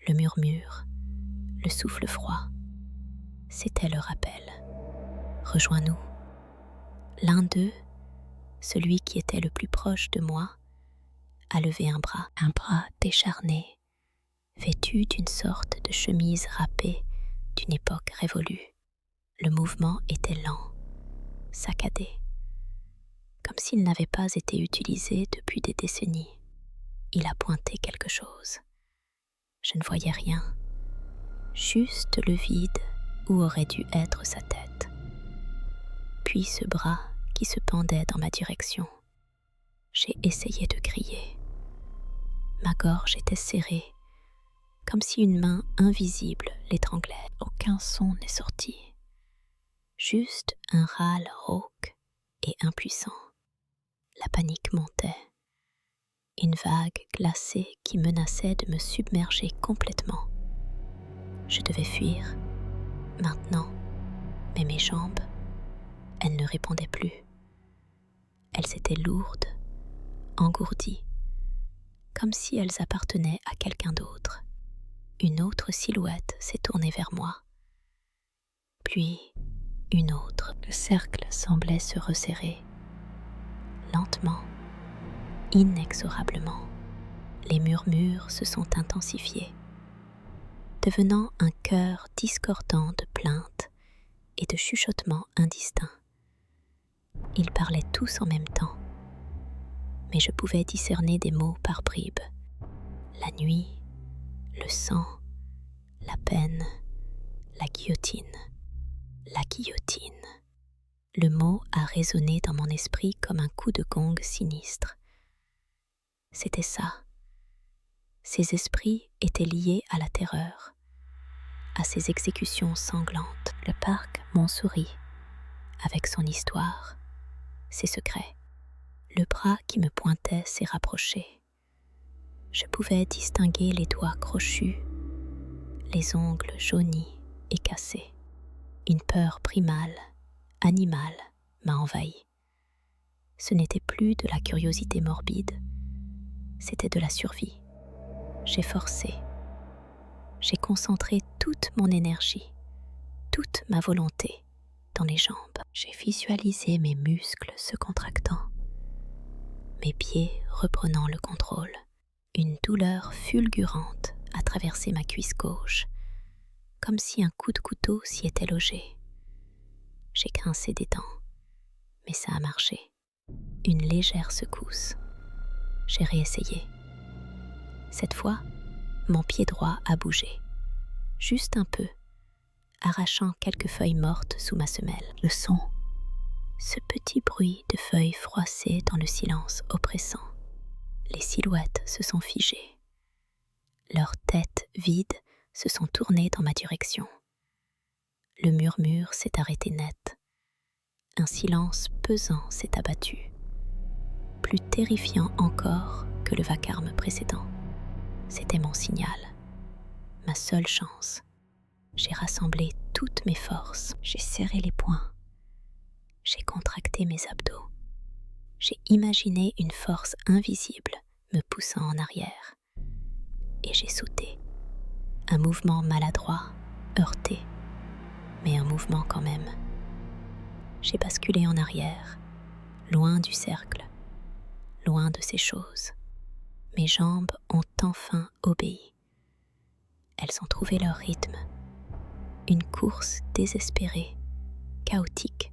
Le murmure, le souffle froid, c'était le rappel. Rejoins-nous. L'un d'eux, celui qui était le plus proche de moi, a levé un bras décharné, vêtu d'une sorte de chemise râpée d'une époque révolue. Le mouvement était lent, saccadé, comme s'il n'avait pas été utilisé depuis des décennies. Il a pointé quelque chose. Je ne voyais rien, juste le vide où aurait dû être sa tête. Puis ce bras qui se pendait dans ma direction. J'ai essayé de crier. Ma gorge était serrée, comme si une main invisible l'étranglait. Aucun son n'est sorti. Juste un râle rauque et impuissant. La panique montait. Une vague glacée qui menaçait de me submerger complètement. Je devais fuir, maintenant, mais mes jambes, elles ne répondaient plus. Elles étaient lourdes, engourdies, comme si elles appartenaient à quelqu'un d'autre. Une autre silhouette s'est tournée vers moi. Puis, une autre. Le cercle semblait se resserrer. Lentement, inexorablement, les murmures se sont intensifiés, devenant un chœur discordant de plaintes et de chuchotements indistincts. Ils parlaient tous en même temps, mais je pouvais discerner des mots par bribes. La nuit, le sang, la peine, la guillotine. La guillotine. Le mot a résonné dans mon esprit comme un coup de gong sinistre. C'était ça. Ces esprits étaient liés à la terreur, à ces exécutions sanglantes. Le parc Montsouris, avec son histoire, ses secrets. Le bras qui me pointait s'est rapproché. Je pouvais distinguer les doigts crochus, les ongles jaunis et cassés. Une peur primale, animale, m'a envahi. Ce n'était plus de la curiosité morbide, c'était de la survie. J'ai forcé. J'ai concentré toute mon énergie, toute ma volonté dans les jambes. J'ai visualisé mes muscles se contractant, mes pieds reprenant le contrôle. Une douleur fulgurante a traversé ma cuisse gauche, comme si un coup de couteau s'y était logé. J'ai grincé des dents, mais ça a marché. Une légère secousse. J'ai réessayé. Cette fois, mon pied droit a bougé, juste un peu, arrachant quelques feuilles mortes sous ma semelle. Le son, ce petit bruit de feuilles froissées dans le silence oppressant. Les silhouettes se sont figées. Leurs têtes vides se sont tournées dans ma direction. Le murmure s'est arrêté net. Un silence pesant s'est abattu, plus terrifiant encore que le vacarme précédent. C'était mon signal, ma seule chance. J'ai rassemblé toutes mes forces, j'ai serré les poings, j'ai contracté mes abdos. J'ai imaginé une force invisible me poussant en arrière. Et j'ai sauté. Un mouvement maladroit, heurté, mais un mouvement quand même. J'ai basculé en arrière, loin du cercle, loin de ces choses. Mes jambes ont enfin obéi. Elles ont trouvé leur rythme. Une course désespérée, chaotique,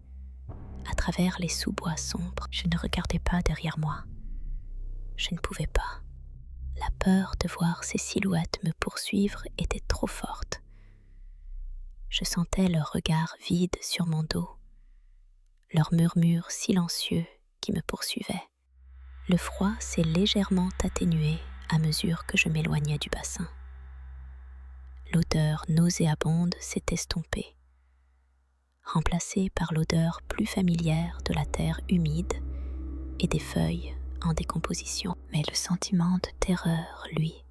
à travers les sous-bois sombres. Je ne regardais pas derrière moi. Je ne pouvais pas. La peur de voir ces silhouettes me poursuivre était trop forte. Je sentais leur regard vide sur mon dos, leur murmure silencieux qui me poursuivait. Le froid s'est légèrement atténué à mesure que je m'éloignais du bassin. L'odeur nauséabonde s'est estompée, remplacée par l'odeur plus familière de la terre humide et des feuilles en décomposition. Mais le sentiment de terreur, lui,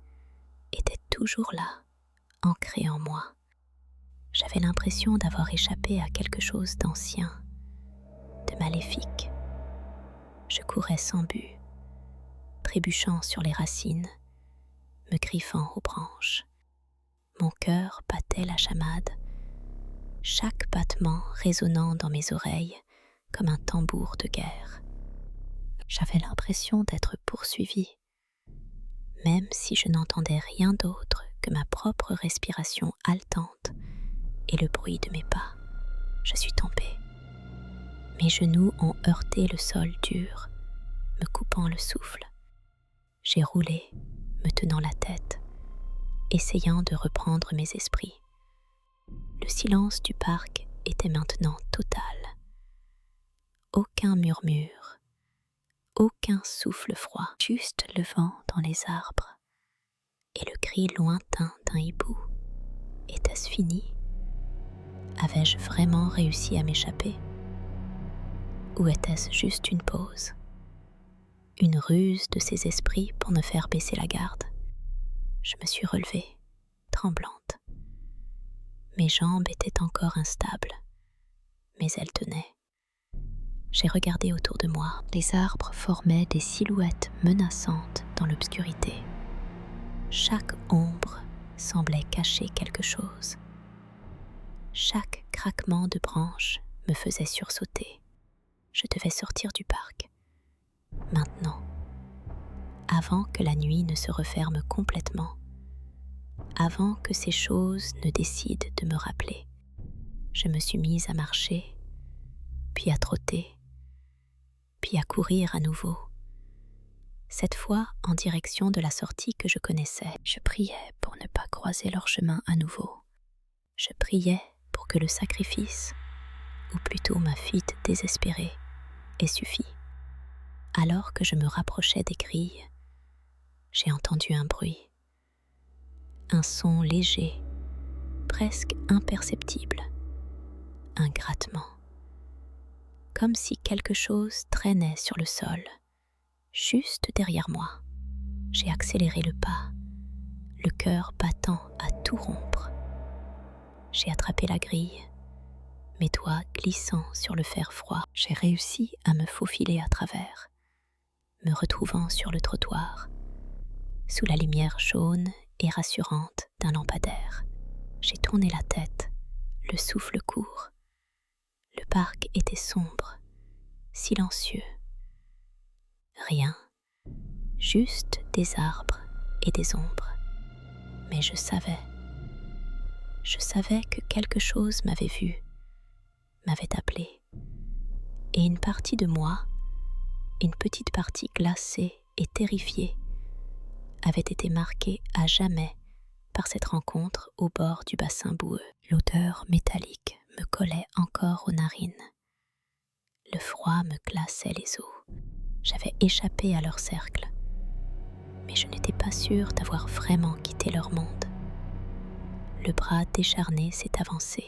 était toujours là, ancré en moi. J'avais l'impression d'avoir échappé à quelque chose d'ancien, de maléfique. Je courais sans but, trébuchant sur les racines, me griffant aux branches. Mon cœur battait la chamade, chaque battement résonnant dans mes oreilles comme un tambour de guerre. J'avais l'impression d'être poursuivie, même si je n'entendais rien d'autre que ma propre respiration haletante et le bruit de mes pas. Je suis tombée. Mes genoux ont heurté le sol dur, me coupant le souffle. J'ai roulé, me tenant la tête, essayant de reprendre mes esprits. Le silence du parc était maintenant total. Aucun murmure, aucun souffle froid, juste le vent dans les arbres et le cri lointain d'un hibou. Était-ce fini ? Avais-je vraiment réussi à m'échapper ? Ou était-ce juste une pause ? Une ruse de ces esprits pour me faire baisser la garde ? Je me suis relevée, tremblante. Mes jambes étaient encore instables, mais elles tenaient. J'ai regardé autour de moi. Les arbres formaient des silhouettes menaçantes dans l'obscurité. Chaque ombre semblait cacher quelque chose. Chaque craquement de branches me faisait sursauter. Je devais sortir du parc. Maintenant, avant que la nuit ne se referme complètement, avant que ces choses ne décident de me rappeler. Je me suis mise à marcher, puis à trotter, puis à courir à nouveau. Cette fois en direction de la sortie que je connaissais. Je priais pour ne pas croiser leur chemin à nouveau. Je priais pour que le sacrifice, ou plutôt ma fuite désespérée, ait suffi. Alors que je me rapprochais des grilles, j'ai entendu un bruit. Un son léger, presque imperceptible. Un grattement. Comme si quelque chose traînait sur le sol, juste derrière moi. J'ai accéléré le pas, le cœur battant à tout rompre. J'ai attrapé la grille, mes doigts glissant sur le fer froid. J'ai réussi à me faufiler à travers, me retrouvant sur le trottoir, sous la lumière jaune et rassurante d'un lampadaire. J'ai tourné la tête, le souffle court. Le parc était sombre, silencieux. Rien, juste des arbres et des ombres. Mais je savais que quelque chose m'avait vu, m'avait appelé. Et une partie de moi, une petite partie glacée et terrifiée, avait été marquée à jamais par cette rencontre au bord du bassin boueux. L'odeur métallique me collait encore aux narines. Le froid me glaçait les os. J'avais échappé à leur cercle, mais je n'étais pas sûre d'avoir vraiment quitté leur monde. Le bras décharné s'est avancé.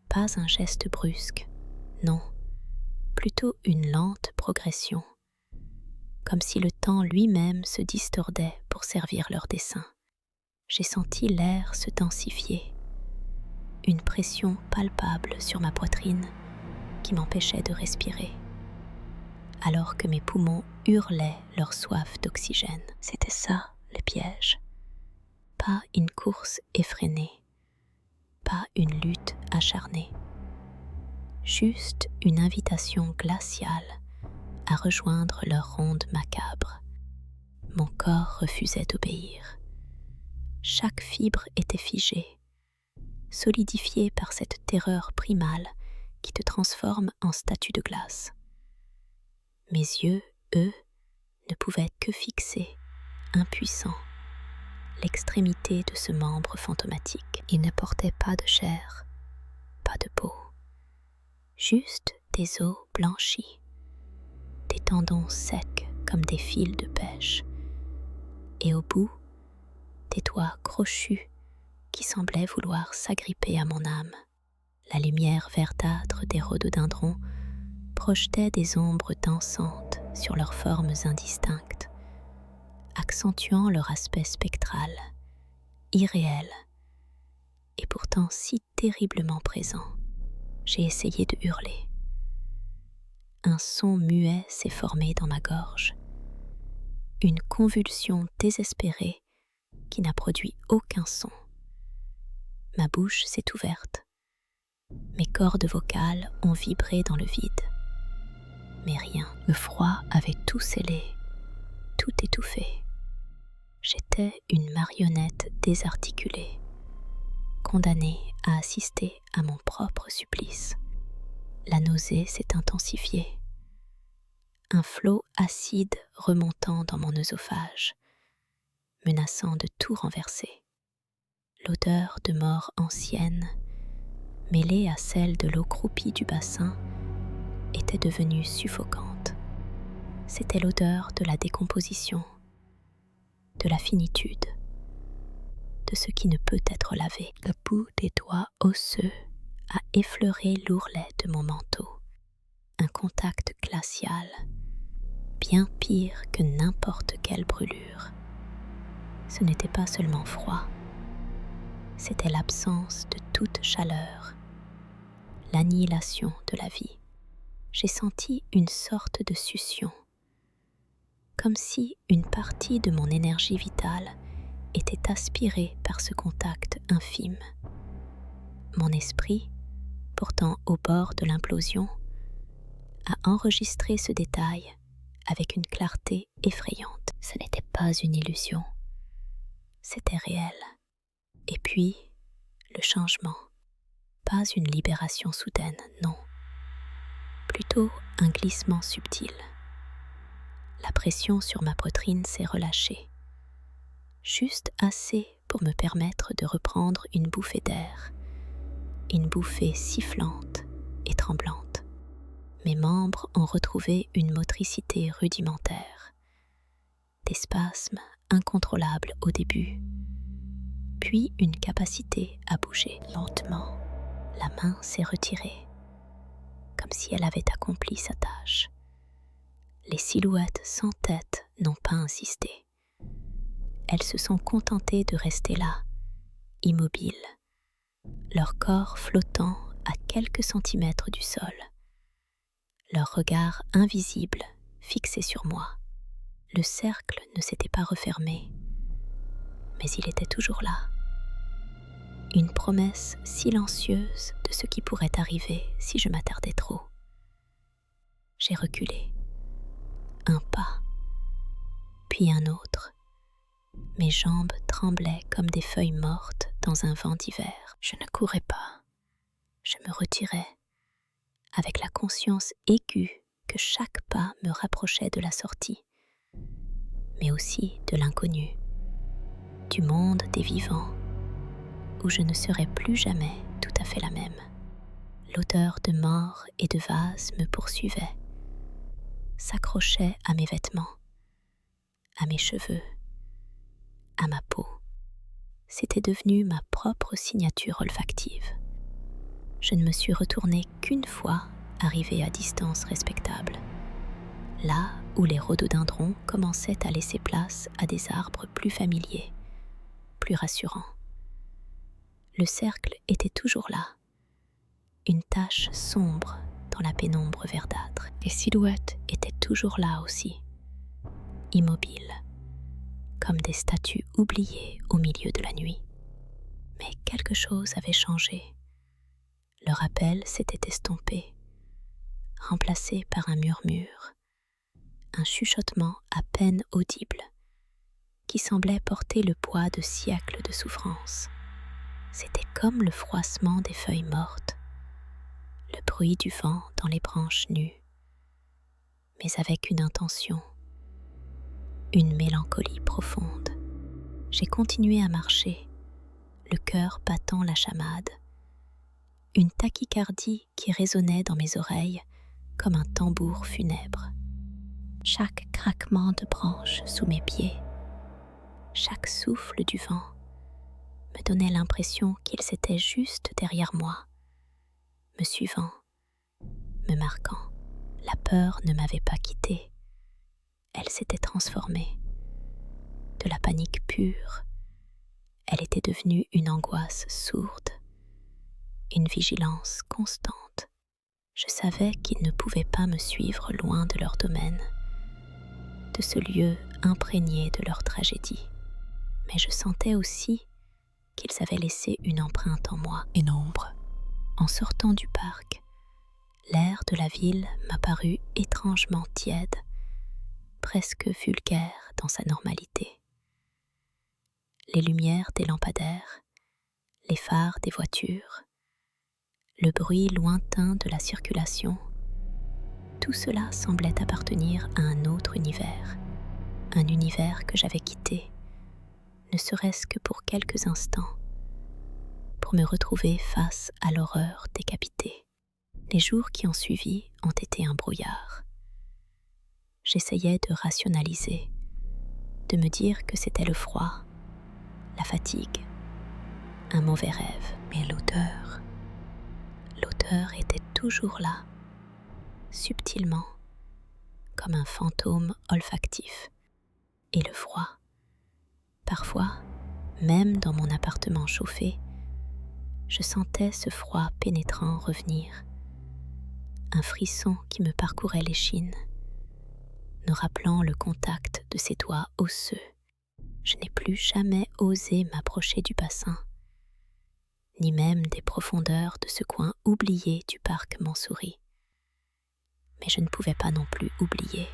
Pas un geste brusque, non, plutôt une lente progression, comme si le temps lui-même se distordait pour servir leur dessein. J'ai senti l'air se densifier, une pression palpable sur ma poitrine qui m'empêchait de respirer, alors que mes poumons hurlaient leur soif d'oxygène. C'était ça, le piège. Pas une course effrénée, pas une lutte acharnée, juste une invitation glaciale à rejoindre leur ronde macabre. Mon corps refusait d'obéir. Chaque fibre était figée, solidifiée par cette terreur primale qui te transforme en statue de glace. Mes yeux, eux, ne pouvaient que fixer, impuissants, l'extrémité de ce membre fantomatique. Il ne portait pas de chair, pas de peau, juste des os blanchis, des tendons secs comme des fils de pêche, et au bout, des doigts crochus qui semblaient vouloir s'agripper à mon âme. La lumière verdâtre des rhododendrons projetait des ombres dansantes sur leurs formes indistinctes, accentuant leur aspect spectral, irréel, et pourtant si terriblement présent. J'ai essayé de hurler. Un son muet s'est formé dans ma gorge, une convulsion désespérée qui n'a produit aucun son. Ma bouche s'est ouverte, mes cordes vocales ont vibré dans le vide, mais rien. Le froid avait tout scellé, tout étouffé. J'étais une marionnette désarticulée, condamnée à assister à mon propre supplice. La nausée s'est intensifiée. Un flot acide remontant dans mon œsophage, menaçant de tout renverser. L'odeur de mort ancienne, mêlée à celle de l'eau croupie du bassin, était devenue suffocante. C'était l'odeur de la décomposition, de la finitude, de ce qui ne peut être lavé. Le bout des doigts osseux a effleuré l'ourlet de mon manteau. Un contact glacial, bien pire que n'importe quelle brûlure. Ce n'était pas seulement froid, c'était l'absence de toute chaleur, l'annihilation de la vie. J'ai senti une sorte de succion, comme si une partie de mon énergie vitale était aspirée par ce contact infime. Mon esprit, pourtant au bord de l'implosion, a enregistré ce détail avec une clarté effrayante. Ce n'était pas une illusion, c'était réel. Et puis, le changement, pas une libération soudaine, non, plutôt un glissement subtil. La pression sur ma poitrine s'est relâchée, juste assez pour me permettre de reprendre une bouffée d'air, une bouffée sifflante et tremblante. Mes membres ont retrouvé une motricité rudimentaire, des spasmes incontrôlables au début, puis une capacité à bouger lentement. La main s'est retirée, comme si elle avait accompli sa tâche. Les silhouettes sans tête n'ont pas insisté. Elles se sont contentées de rester là, immobiles, leur corps flottant à quelques centimètres du sol, leur regard invisible fixé sur moi. Le cercle ne s'était pas refermé, mais il était toujours là. Une promesse silencieuse de ce qui pourrait arriver si je m'attardais trop. J'ai reculé. Un pas, puis un autre. Mes jambes tremblaient comme des feuilles mortes dans un vent d'hiver. Je ne courais pas. Je me retirais, avec la conscience aiguë que chaque pas me rapprochait de la sortie, mais aussi de l'inconnu, du monde des vivants, où je ne serais plus jamais tout à fait la même. L'odeur de mort et de vase me poursuivait, s'accrochait à mes vêtements, à mes cheveux, à ma peau. C'était devenu ma propre signature olfactive. Je ne me suis retournée qu'une fois arrivée à distance respectable, là où les rhododendrons commençaient à laisser place à des arbres plus familiers, plus rassurants. Le cercle était toujours là, une tache sombre dans la pénombre verdâtre. Les silhouettes étaient toujours là aussi, immobiles, comme des statues oubliées au milieu de la nuit. Mais quelque chose avait changé. Le rappel s'était estompé, remplacé par un murmure, un chuchotement à peine audible, qui semblait porter le poids de siècles de souffrance. C'était comme le froissement des feuilles mortes, le bruit du vent dans les branches nues, mais avec une intention, une mélancolie profonde. J'ai continué à marcher, le cœur battant la chamade, une tachycardie qui résonnait dans mes oreilles comme un tambour funèbre. Chaque craquement de branche sous mes pieds, chaque souffle du vent me donnait l'impression qu'ils étaient juste derrière moi, me suivant, me marquant. La peur ne m'avait pas quitté, elle s'était transformée. De la panique pure, elle était devenue une angoisse sourde, une vigilance constante. Je savais qu'ils ne pouvaient pas me suivre loin de leur domaine, de ce lieu imprégné de leur tragédie. Mais je sentais aussi qu'ils avaient laissé une empreinte en moi, une ombre. En sortant du parc, l'air de la ville m'apparut étrangement tiède, presque vulgaire dans sa normalité. Les lumières des lampadaires, les phares des voitures, le bruit lointain de la circulation, tout cela semblait appartenir à un autre univers, un univers que j'avais quitté, ne serait-ce que pour quelques instants, pour me retrouver face à l'horreur décapitée. Les jours qui ont suivi ont été un brouillard. J'essayais de rationaliser, de me dire que c'était le froid, la fatigue, un mauvais rêve, mais l'odeur était toujours là, subtilement, comme un fantôme olfactif. Et le froid, parfois, même dans mon appartement chauffé, je sentais ce froid pénétrant revenir, un frisson qui me parcourait l'échine, me rappelant le contact de ses doigts osseux. Je n'ai plus jamais osé m'approcher du bassin, ni même des profondeurs de ce coin oublié du parc Montsouris. Mais je ne pouvais pas non plus oublier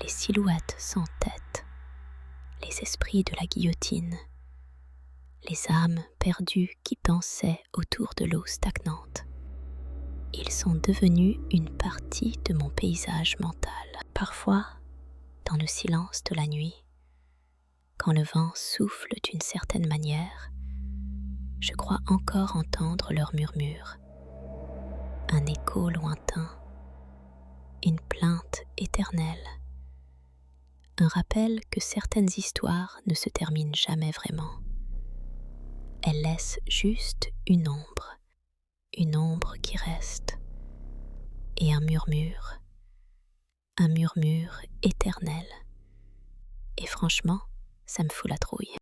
les silhouettes sans tête, les esprits de la guillotine, les âmes perdues qui dansaient autour de l'eau stagnante. Ils sont devenus une partie de mon paysage mental. Parfois, dans le silence de la nuit, quand le vent souffle d'une certaine manière, je crois encore entendre leur murmure, un écho lointain, une plainte éternelle, un rappel que certaines histoires ne se terminent jamais vraiment. Elles laissent juste une ombre qui reste, et un murmure éternel. Et franchement, ça me fout la trouille.